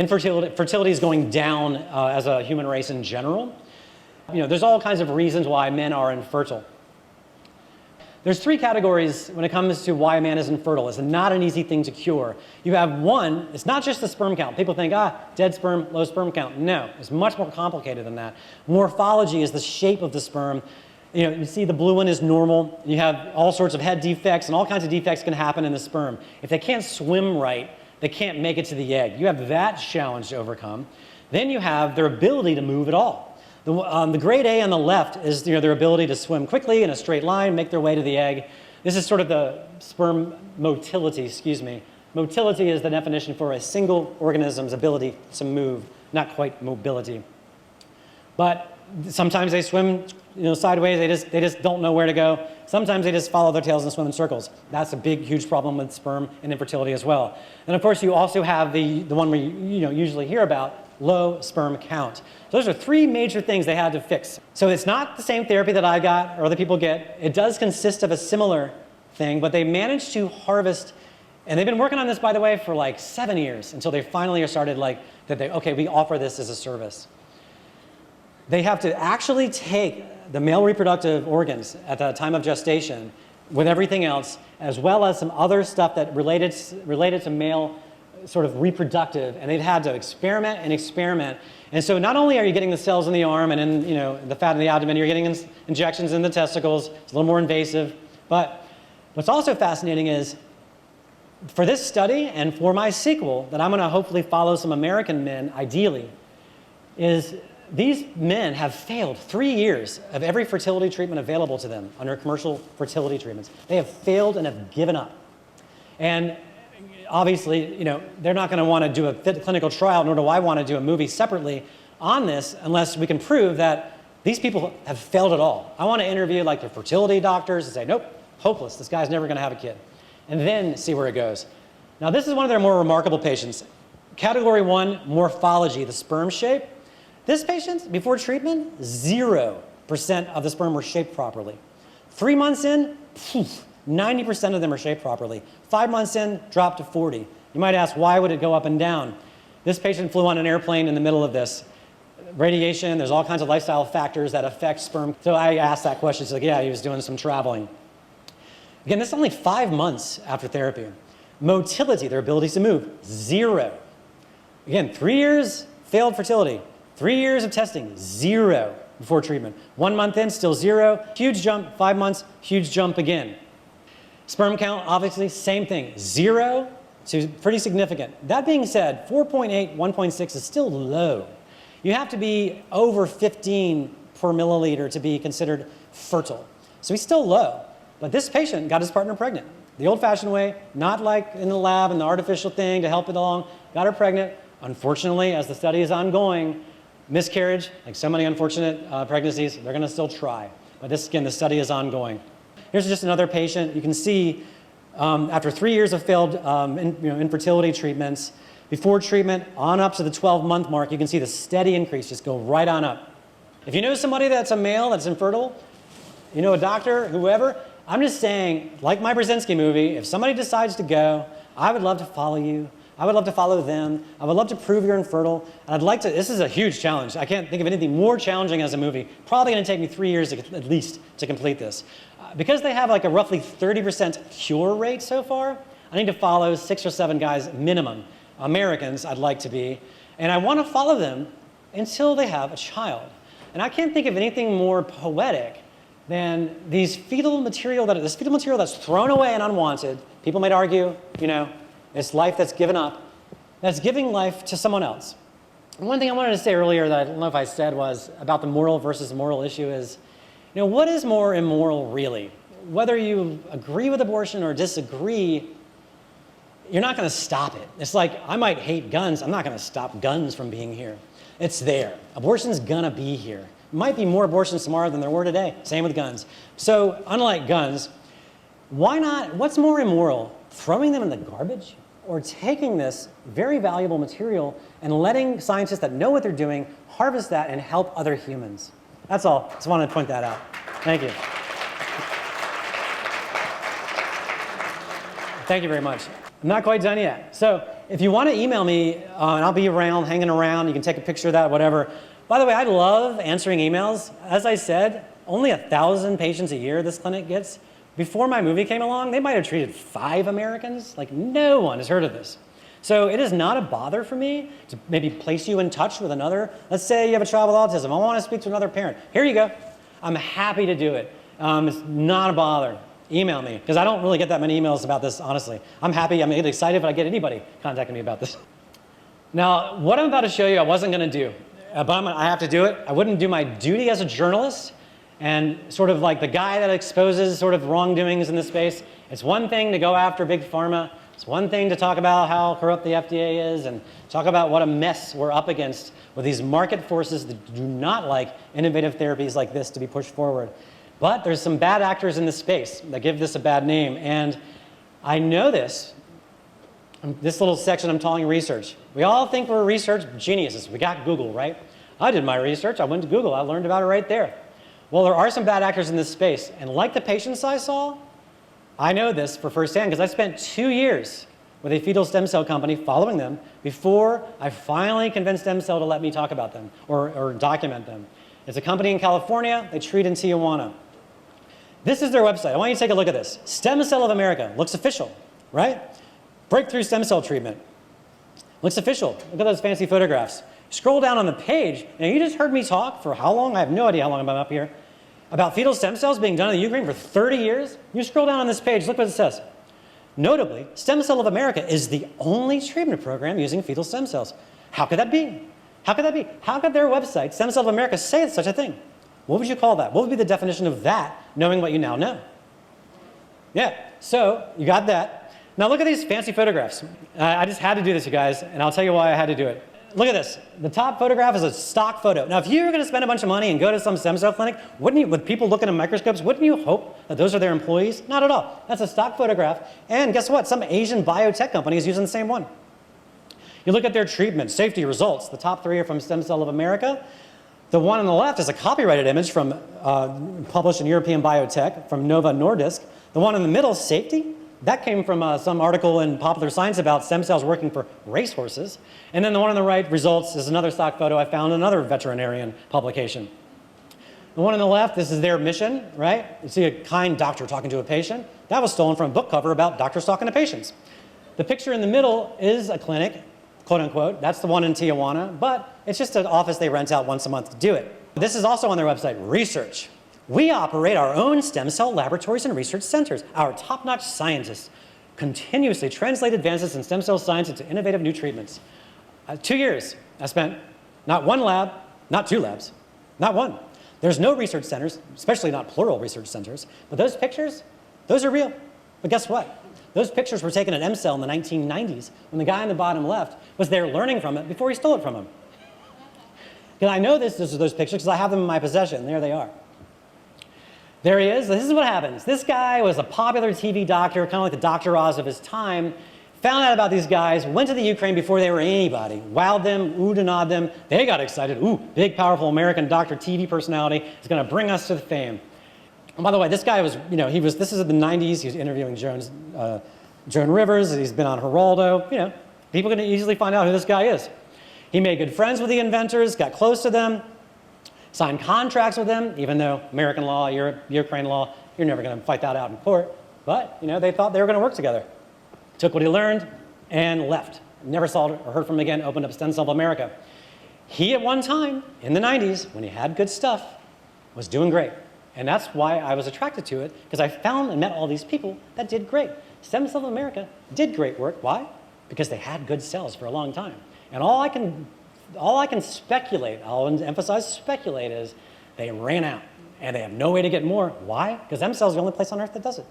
fertility is going down as a human race in general. There's all kinds of reasons why men are infertile. There's three categories when it comes to why a man is infertile. It's not an easy thing to cure. You have one, it's not just the sperm count. People think, dead sperm, low sperm count. No, it's much more complicated than that. Morphology is the shape of the sperm. You see the blue one is normal. You have all sorts of head defects, and all kinds of defects can happen in the sperm. If they can't swim right, they can't make it to the egg. You have that challenge to overcome. Then you have their ability to move at all. The grade A on the left is their ability to swim quickly in a straight line, make their way to the egg. This is sort of the sperm motility, Motility is the definition for a single organism's ability to move, not quite mobility. But sometimes they swim sideways, they just don't know where to go. Sometimes they just follow their tails and swim in circles. That's a big, huge problem with sperm and infertility as well. And of course, you also have the one we usually hear about, low sperm count. So those are three major things they had to fix. So it's not the same therapy that I got or other people get. It does consist of a similar thing, but they managed to harvest, and they've been working on this, by the way, for like 7 years until they finally started we offer this as a service. They have to actually take the male reproductive organs at the time of gestation with everything else, as well as some other stuff that related to male sort of reproductive, and they've had to experiment and experiment. And so not only are you getting the cells in the arm and in the fat in the abdomen, you're getting injections in the testicles. It's a little more invasive. But what's also fascinating is for this study and for my sequel that I'm going to hopefully follow some American men, ideally, is these men have failed 3 years of every fertility treatment available to them under commercial fertility treatments. They have failed and have given up. And obviously, they're not going to want to do a clinical trial, nor do I want to do a movie separately on this unless we can prove that these people have failed at all. I want to interview their fertility doctors and say, nope, hopeless. This guy's never going to have a kid. And then see where it goes. Now, this is one of their more remarkable patients. Category 1, morphology, the sperm shape. This patient, before treatment, 0% of the sperm were shaped properly. 3 months in, 90% of them are shaped properly. 5 months in, dropped to 40. You might ask, why would it go up and down? This patient flew on an airplane in the middle of this. Radiation, there's all kinds of lifestyle factors that affect sperm. So I asked that question. She's like, yeah, he was doing some traveling. Again, this is only 5 months after therapy. Motility, their ability to move, 0. Again, 3 years, failed fertility. 3 years of testing, 0 before treatment. 1 month in, still 0. Huge jump, 5 months, huge jump again. Sperm count, obviously, same thing, 0 to pretty significant. That being said, 4.8, 1.6 is still low. You have to be over 15 per milliliter to be considered fertile. So he's still low. But this patient got his partner pregnant. The old-fashioned way, not like in the lab and the artificial thing to help it along, got her pregnant. Unfortunately, as the study is ongoing, miscarriage, like so many unfortunate pregnancies, they're going to still try. But this, again, the study is ongoing. Here's just another patient. You can see after 3 years of failed infertility treatments, before treatment, on up to the 12-month mark, you can see the steady increase just go right on up. If you know somebody that's a male that's infertile, a doctor, whoever, I'm just saying, like my Brzezinski movie, if somebody decides to go, I would love to follow you. I would love to follow them. I would love to prove you're infertile. And I'd like to, this is a huge challenge. I can't think of anything more challenging as a movie. Probably going to take me 3 years at least to complete this. Because they have a roughly 30% cure rate so far, I need to follow 6 or 7 guys minimum. Americans, I'd like to be. And I want to follow them until they have a child. And I can't think of anything more poetic than this fetal material that's thrown away and unwanted. People might argue, it's life that's given up, that's giving life to someone else. And one thing I wanted to say earlier that I don't know if I said was about the moral versus moral issue is, what is more immoral really? Whether you agree with abortion or disagree, you're not going to stop it. It's like, I might hate guns. I'm not going to stop guns from being here. It's there. Abortion's going to be here. Might be more abortions tomorrow than there were today. Same with guns. So unlike guns, why not, what's more immoral? Throwing them in the garbage or taking this very valuable material and letting scientists that know what they're doing harvest that and help other humans? That's all. Just wanted to point that out. Thank you. Thank you very much. I'm not quite done yet. So if you want to email me, and I'll be around, hanging around, you can take a picture of that, whatever. By the way, I love answering emails. As I said, only 1,000 patients a year this clinic gets. Before my movie came along, they might have treated 5 Americans. Like, no one has heard of this. So it is not a bother for me to maybe place you in touch with another. Let's say you have a child with autism. I want to speak to another parent. Here you go. I'm happy to do it. It's not a bother. Email me, because I don't really get that many emails about this, honestly. I'm happy, I'm excited if I get anybody contacting me about this. Now, what I'm about to show you, I wasn't going to do, but I have to do it. I wouldn't do my duty as a journalist and sort of like the guy that exposes sort of wrongdoings in this space. It's one thing to go after big pharma. It's one thing to talk about how corrupt the FDA is and talk about what a mess we're up against with these market forces that do not like innovative therapies like this to be pushed forward. But there's some bad actors in this space that give this a bad name. And I know this. This little section I'm calling research. We all think we're research geniuses. We got Google, right? I did my research. I went to Google. I learned about it right there. Well, there are some bad actors in this space. And like the patients I saw, I know this for firsthand because I spent 2 years with a fetal stem cell company following them before I finally convinced EmCell to let me talk about them or document them. It's a company in California. They treat in Tijuana. This is their website. I want you to take a look at this. Stem Cell of America. Looks official, right? Breakthrough stem cell treatment. Looks official. Look at those fancy photographs. Scroll down on the page, and you just heard me talk for how long? I have no idea how long I've been up here. About fetal stem cells being done in the Ukraine for 30 years. You scroll down on this page, look what it says. Notably, Stem Cell of America is the only treatment program using fetal stem cells. How could that be? How could that be? How could their website, Stem Cell of America, say such a thing? What would you call that? What would be the definition of that, knowing what you now know? Yeah, so you got that. Now look at these fancy photographs. I just had to do this, you guys, and I'll tell you why I had to do it. Look at this. The top photograph is a stock photo. Now, if you were going to spend a bunch of money and go to some stem cell clinic, wouldn't you, with people looking at microscopes, wouldn't you hope that those are their employees? Not at all. That's a stock photograph. And guess what? Some Asian biotech company is using the same one. You look at their treatment, safety, results. The top 3 are from Stem Cell of America. The one on the left is a copyrighted image from published in European Biotech from Novo Nordisk. The one in the middle, safety, that came from some article in Popular Science about stem cells working for racehorses. And then the one on the right, results, is another stock photo I found in another veterinarian publication. The one on the left, this is their mission, right? You see a kind doctor talking to a patient. That was stolen from a book cover about doctors talking to patients. The picture in the middle is a clinic, quote unquote. That's the one in Tijuana, but it's just an office they rent out once a month to do it. This is also on their website, research. We operate our own stem cell laboratories and research centers. Our top-notch scientists continuously translate advances in stem cell science into innovative new treatments. 2 years I spent, not one lab, not 2 labs, not one. There's no research centers, especially not plural research centers, but those pictures, those are real. But guess what? Those pictures were taken at EmCell in the 1990s when the guy on the bottom left was there learning from it before he stole it from him. And I know those pictures because I have them in my possession. There they are. There he is. This is what happens. This guy was a popular TV doctor, kind of like the Dr. Oz of his time, found out about these guys, went to the Ukraine before they were anybody, wowed them, oohed and awed them. They got excited. Ooh, big, powerful American doctor, TV personality is going to bring us to the fame. And by the way, this guy was, this is in the 90s. He was interviewing Joan Rivers. He's been on Geraldo. People can easily find out who this guy is. He made good friends with the inventors, got close to them, signed contracts with them, even though American law, Ukraine law, you're never going to fight that out in court. But, they thought they were going to work together. Took what he learned and left. Never saw or heard from him again, opened up Stem Cell of America. He, at one time, in the 90s, when he had good stuff, was doing great. And that's why I was attracted to it, because I found and met all these people that did great. Stem Cell America did great work. Why? Because they had good cells for a long time. And all I can speculate, I'll emphasize speculate, is they ran out and they have no way to get more. Why? Because EmCell is the only place on earth that does it.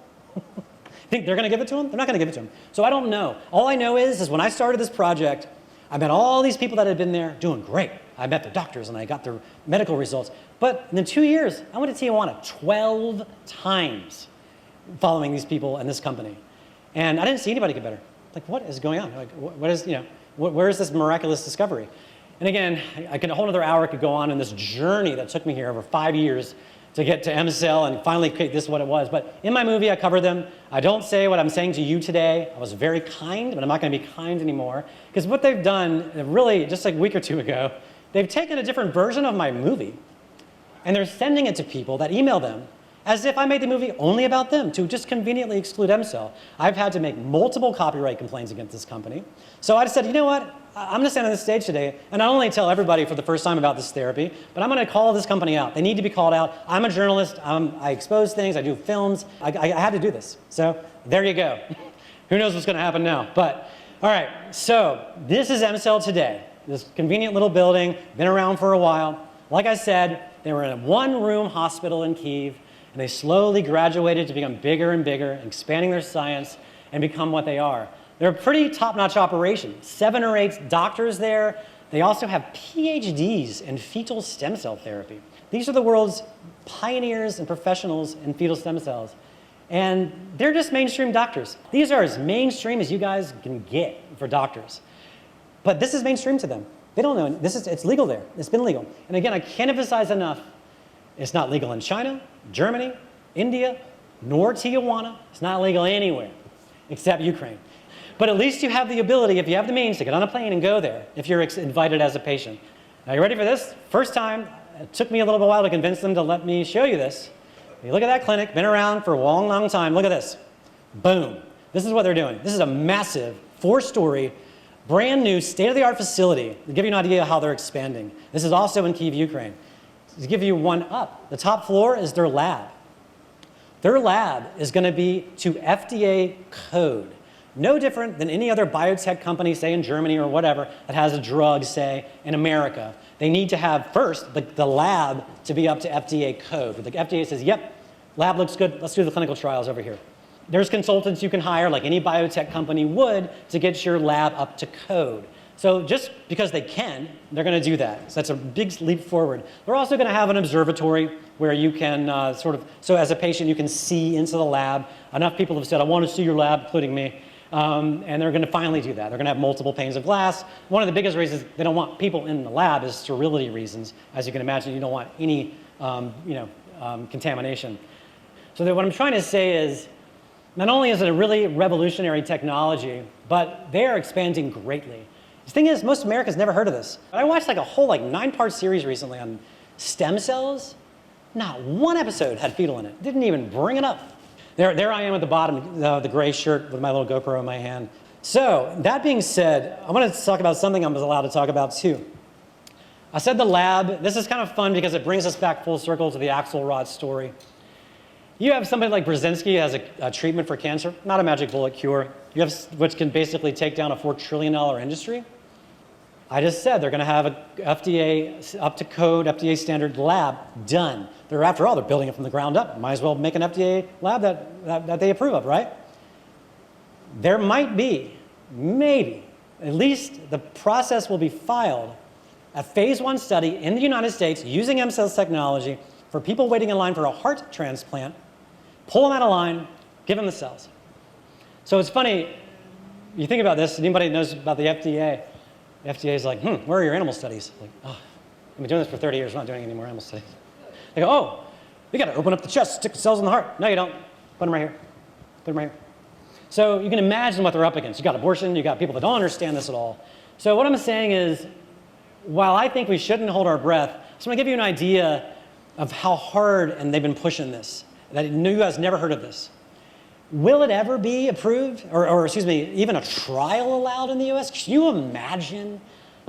Think they're going to give it to them? They're not going to give it to them. So I don't know. All I know is when I started this project, I met all these people that had been there doing great. I met the doctors and I got their medical results. But in 2 years, I went to Tijuana 12 times following these people and this company. And I didn't see anybody get better. Like, what is going on? Like, what is, where is this miraculous discovery? And again, a whole other hour could go on in this journey that took me here over 5 years to get to EmCell and finally create this what it was. But in my movie, I cover them. I don't say what I'm saying to you today. I was very kind, but I'm not going to be kind anymore. Because what they've done, really, just like a week or two ago, they've taken a different version of my movie, and they're sending it to people that email them as if I made the movie only about them to just conveniently exclude EmCell. I've had to make multiple copyright complaints against this company. So I decided, you know what? I'm going to stand on this stage today and not only tell everybody for the first time about this therapy, but I'm going to call this company out. They need to be called out. I'm a journalist. I expose things. I do films. I had to do this. So there you go. Who knows what's going to happen now? But all right. So this is EmCell today. This convenient little building, been around for a while. Like I said, they were in a one-room hospital in Kyiv, and they slowly graduated to become bigger and bigger, expanding their science and become what they are. They're a pretty top-notch operation. 7 or 8 doctors there. They also have PhDs in fetal stem cell therapy. These are the world's pioneers and professionals in fetal stem cells. And they're just mainstream doctors. These are as mainstream as you guys can get for doctors. But this is mainstream to them. They don't know. It's legal there. It's been legal. And again, I can't emphasize enough, it's not legal in China, Germany, India, nor Tijuana. It's not legal anywhere except Ukraine. But at least you have the ability, if you have the means, to get on a plane and go there if you're invited as a patient. Now, you ready for this? First time, it took me a little while to convince them to let me show you this. You look at that clinic, been around for a long, long time. Look at this. Boom. This is what they're doing. This is a massive 4-story, brand new, state-of-the-art facility to give you an idea of how they're expanding. This is also in Kyiv, Ukraine. To give you one up, the top floor is their lab. Their lab is going to be to FDA code. No different than any other biotech company, say in Germany or whatever, that has a drug, say, in America. They need to have first the lab to be up to FDA code. But the FDA says, yep, lab looks good, let's do the clinical trials over here. There's consultants you can hire, like any biotech company would, to get your lab up to code. So just because they can, they're going to do that. So that's a big leap forward. They're also going to have an observatory where you can so as a patient, you can see into the lab. Enough people have said, I want to see your lab, including me. And they're going to finally do that. They're going to have multiple panes of glass. One of the biggest reasons they don't want people in the lab is sterility reasons. As you can imagine, you don't want any contamination. So what I'm trying to say is, not only is it a really revolutionary technology, but they are expanding greatly. The thing is, most Americans never heard of this. I watched like a whole 9-part series recently on stem cells. Not one episode had fetal in it. Didn't even bring it up. There I am at the bottom, the gray shirt with my little GoPro in my hand. So that being said, I want to talk about something I was allowed to talk about too. I said the lab. This is kind of fun because it brings us back full circle to the Axelrod story. You have somebody like Brzezinski has a treatment for cancer, not a magic bullet cure. You have which can basically take down a $4 trillion industry. I just said they're going to have a FDA up to code, FDA standard lab done. After all, they're building it from the ground up. Might as well make an FDA lab that they approve of, right? There might be, maybe, at least the process will be filed, a phase 1 study in the United States using EmCell's technology for people waiting in line for a heart transplant, pull them out of line, give them the cells. So it's funny, you think about this, anybody that knows about the FDA is like, where are your animal studies? Like, oh, I've been doing this for 30 years, we're not doing any more animal studies. They go, oh, we got to open up the chest, stick the cells in the heart. No, you don't. Put them right here. Put them right here. So you can imagine what they're up against. You got abortion, you got people that don't understand this at all. So what I'm saying is, while I think we shouldn't hold our breath, I just want to give you an idea of how hard and they've been pushing this, that you guys never heard of this. Will it ever be approved, or excuse me, even a trial allowed in the US? Can you imagine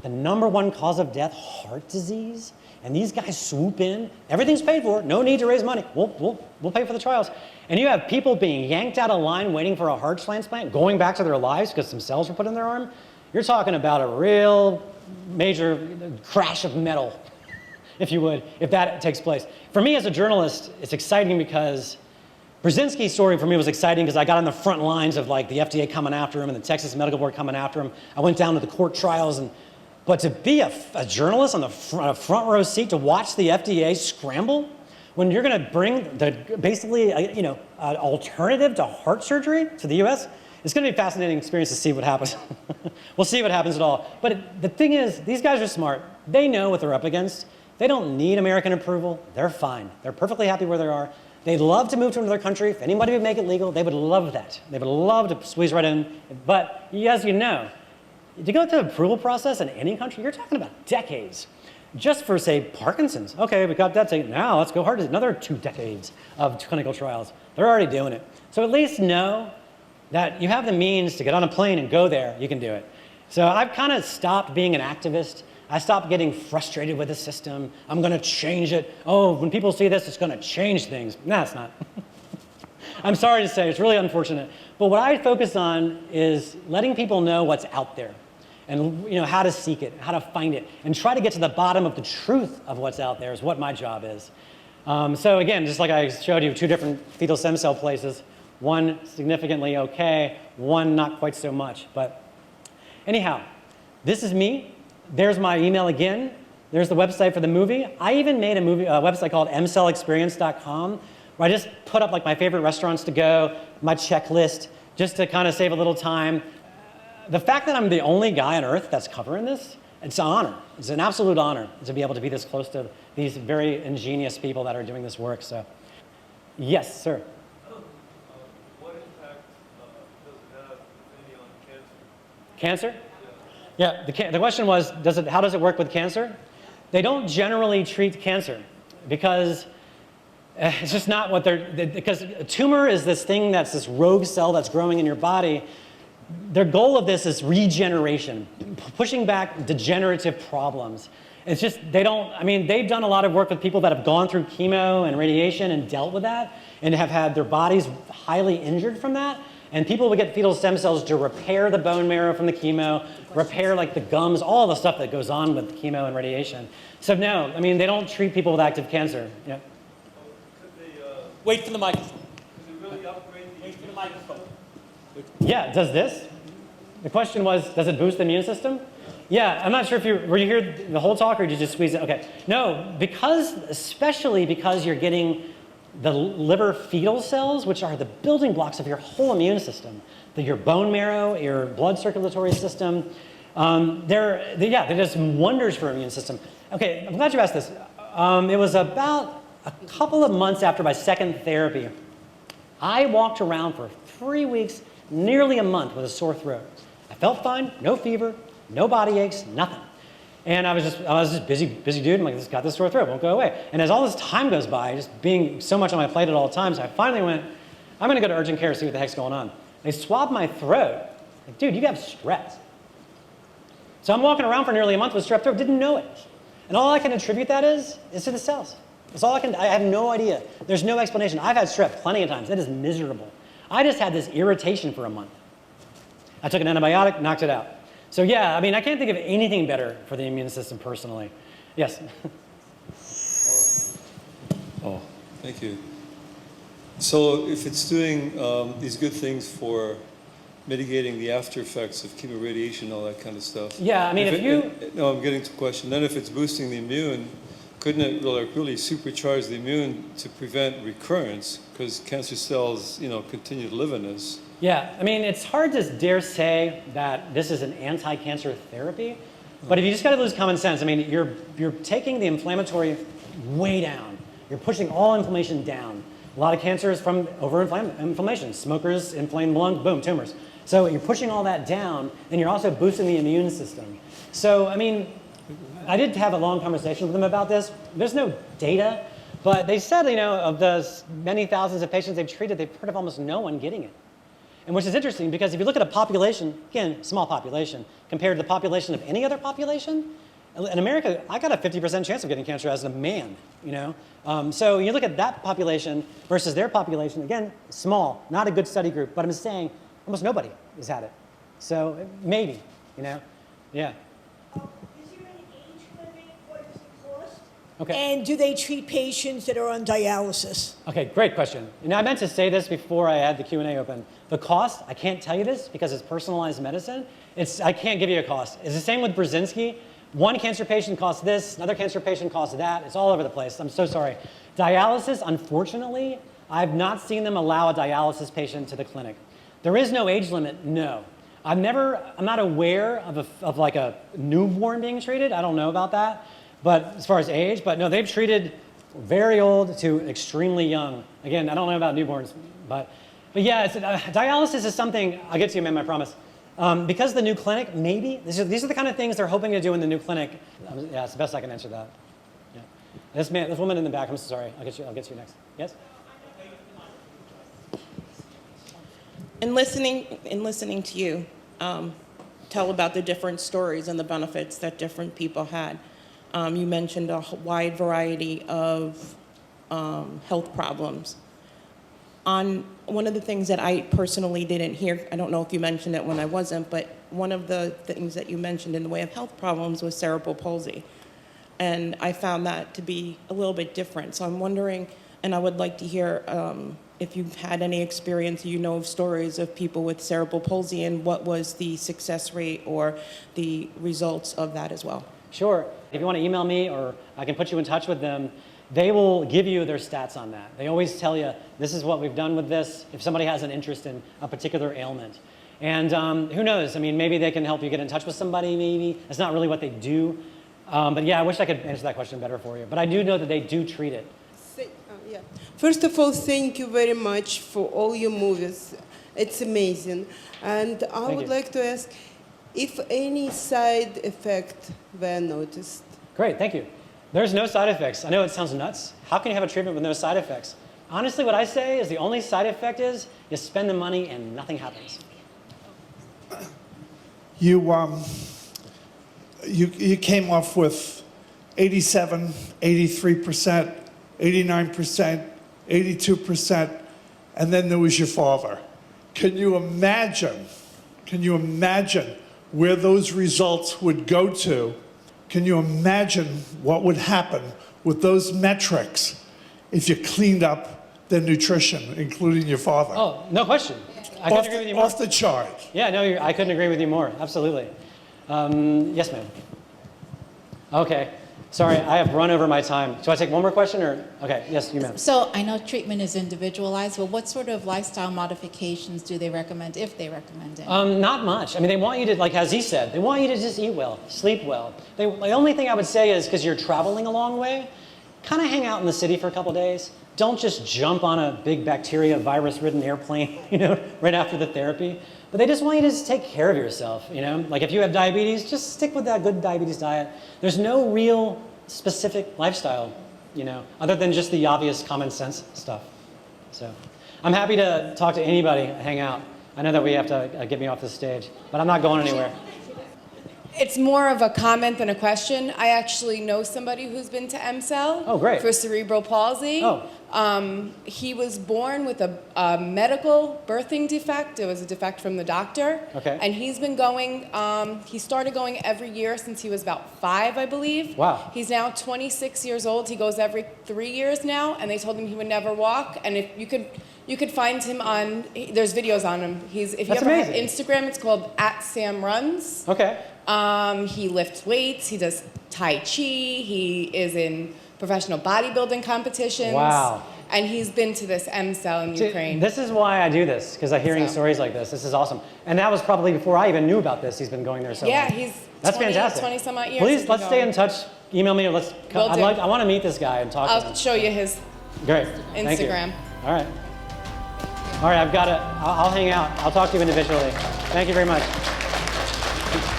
The #1 cause of death, heart disease. And these guys swoop in. Everything's paid for. No need to raise money. We'll pay for the trials. And you have people being yanked out of line waiting for a heart transplant, going back to their lives because some cells were put in their arm. You're talking about a real major crash of metal, if you would, if that takes place. For me as a journalist, it's exciting because Brzezinski's story for me was exciting because I got on the front lines of like the FDA coming after him and the Texas Medical Board coming after him. I went down to the court trials, but to be a journalist on the front row seat to watch the FDA scramble when you're going to bring basically an alternative to heart surgery to the U.S., it's going to be a fascinating experience to see what happens. We'll see what happens at all. But the thing is, these guys are smart. They know what they're up against. They don't need American approval. They're fine. They're perfectly happy where they are. They'd love to move to another country. If anybody would make it legal, they would love that. They would love to squeeze right in. But as you know, to go through the approval process in any country, you're talking about decades. Just for, say, Parkinson's. Okay, we got that. Now let's go hard. Another 2 decades of clinical trials. They're already doing it. So at least know that you have the means to get on a plane and go there. You can do it. So I've kind of stopped being an activist. I stopped getting frustrated with the system. I'm going to change it. Oh, when people see this, it's going to change things. No, it's not. I'm sorry to say, it's really unfortunate. But what I focus on is letting people know what's out there and how to seek it, how to find it, and try to get to the bottom of the truth of what's out there is what my job is. So again, just like I showed you, 2 different fetal stem cell places, one significantly okay, one not quite so much. But anyhow, this is me. There's my email again. There's the website for the movie. I even made a website called EmCellExperience.com where I just put up like my favorite restaurants to go, my checklist, just to kind of save a little time. The fact that I'm the only guy on earth that's covering this, it's an honor. It's an absolute honor to be able to be this close to these very ingenious people that are doing this work. So, yes, sir. What impact does it have, if any, on cancer? Cancer? Yeah, the question was, how does it work with cancer? They don't generally treat cancer because it's just not what because a tumor is this thing that's this rogue cell that's growing in your body. Their goal of this is regeneration, pushing back degenerative problems. It's just, they've done a lot of work with people that have gone through chemo and radiation and dealt with that and have had their bodies highly injured from that. And people would get fetal stem cells to repair the bone marrow from the chemo, repair like the gums, all the stuff that goes on with chemo and radiation. So no, they don't treat people with active cancer. Yeah. Wait for the microphone. Could it really upgrade the Wait for the microphone. Yeah, it does this. The question was, does it boost the immune system? Yeah, I'm not sure if were you here the whole talk or did you just squeeze it? Okay. No, especially because you're getting the liver fetal cells, which are the building blocks of your whole immune system, your bone marrow, your blood circulatory system. They're just wonders for immune system. Okay, I'm glad you asked this. It was about a couple of months after my second therapy. I walked around for 3 weeks, nearly a month with a sore throat. I felt fine, no fever, no body aches, nothing. And I was just busy dude. I'm like, this got this sore throat, won't go away. And as all this time goes by, just being so much on my plate at all times, I finally went, I'm gonna go to urgent care to see what the heck's going on. They swabbed my throat. Like, dude, you have strep. So I'm walking around for nearly a month with strep throat, didn't know it. And all I can attribute that is to the cells. That's all I have no idea. There's no explanation. I've had strep plenty of times. It is miserable. I just had this irritation for a month. I took an antibiotic, knocked it out. So yeah, I can't think of anything better for the immune system personally. Yes? Oh, thank you. So if it's doing these good things for mitigating the after effects of chemoradiation, all that kind of stuff. Yeah, No, I'm getting to the question. Then if it's boosting the immune, couldn't it really supercharge the immune to prevent recurrence? Because cancer cells, continue to live in us. Yeah, it's hard to dare say that this is an anti-cancer therapy, but if you just got to lose common sense, you're taking the inflammatory way down. You're pushing all inflammation down. A lot of cancer is from inflammation. Smokers, inflamed lungs, boom, tumors. So you're pushing all that down, and you're also boosting the immune system. So, I did have a long conversation with them about this. There's no data, but they said, of the many thousands of patients they've treated, they've heard of almost no one getting it. And which is interesting because if you look at a population, again, small population, compared to the population of any other population, in America, I got a 50% chance of getting cancer as a man, you know? So you look at that population versus their population, again, small, not a good study group, but I'm saying almost nobody has had it. So maybe, you know? Yeah. Is there an age limit? What does it cost? Okay. And do they treat patients that are on dialysis? Okay, great question. And I meant to say this before I had the Q&A open. The cost, I can't tell you this because it's personalized medicine. I can't give you a cost. It's the same with Brzezinski. One cancer patient costs this, another cancer patient costs that. It's all over the place. I'm so sorry. Dialysis, unfortunately, I've not seen them allow a dialysis patient to the clinic. There is no age limit, no. I'm not aware of like a newborn being treated. I don't know about that, but as far as age, but no, they've treated very old to extremely young. Again, I don't know about newborns, but yeah, dialysis is something, I'll get to you, ma'am, I promise. Because the new clinic, maybe, these are the kind of things they're hoping to do in the new clinic. Yeah, it's the best I can answer that. Yeah. This woman in the back, I'm so sorry. I'll get you next. Yes? In listening to you tell about the different stories and the benefits that different people had, you mentioned a wide variety of health problems. On one of the things that I personally didn't hear, I don't know if you mentioned it when I wasn't, but one of the things that you mentioned in the way of health problems was cerebral palsy. And I found that to be a little bit different. So I'm wondering, and I would like to hear if you've had any experience, you know, of stories of people with cerebral palsy and what was the success rate or the results of that as well. Sure. If you want to email me or I can put you in touch with them, they will give you their stats on that. They always tell you, this is what we've done with this, if somebody has an interest in a particular ailment. And who knows, I mean, maybe they can help you get in touch with somebody, maybe. That's not really what they do. But yeah, I wish I could answer that question better for you. But I do know that they do treat it. Yeah. First of all, thank you very much for all your movies. It's amazing. And I would like to ask if any side effect were noticed. Great, thank you. There's no side effects. I know it sounds nuts. How can you have a treatment with no side effects? Honestly, what I say is the only side effect is you spend the money and nothing happens. You came off with 87, 83%, 89%, 82%, and then there was your father. Can you imagine where those results would go to? Can you imagine what would happen with those metrics if you cleaned up their nutrition, including your father? Oh, no question. I couldn't agree with you more. Off the chart. Yeah, no, I couldn't agree with you more. Absolutely. Yes, ma'am. Okay. Sorry, I have run over my time. Do I take one more question or? Okay, yes, you ma'am. So I know treatment is individualized, but what sort of lifestyle modifications do they recommend, if they recommend it? Not much. I mean, they want you to, like as he said, they want you to just eat well, sleep well. The only thing I would say is, because you're traveling a long way, kind of hang out in the city for a couple days. Don't just jump on a big bacteria, virus-ridden airplane, you know, right after the therapy. But they just want you to just take care of yourself, you know? Like if you have diabetes, just stick with that good diabetes diet. There's no real specific lifestyle, you know, other than just the obvious common sense stuff. So I'm happy to talk to anybody, hang out. I know that we have to get me off the stage, but I'm not going anywhere. It's more of a comment than a question. I actually know somebody who's been to EmCell for cerebral palsy. Oh. He was born with a medical birthing defect. It was a defect from the doctor. Okay. And he's been going, he started going every year since he was about 5, I believe. Wow. He's now 26 years old. He goes every 3 years now, and they told him he would never walk. And if you could find him on, there's videos on him. If you ever have Instagram, it's called @SamRuns. Okay. He lifts weights, he does Tai Chi, he is in professional bodybuilding competitions. Wow. And he's been to this EmCell in Ukraine. This is why I do this, because I'm hearing stories like this. This is awesome. And that was probably before I even knew about this. He's been going there so long. Yeah, that's 20 some odd years. Please, let's stay in touch. Email me or let's, I want to meet this guy and talk to him. I'll show you his Great. Instagram. Thank you. All right. All right, I've got it. I'll hang out. I'll talk to you individually. Thank you very much.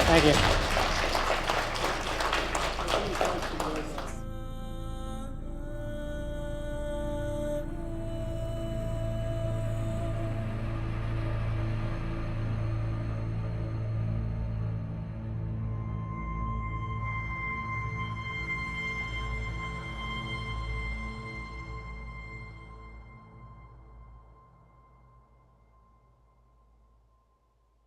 Thank you.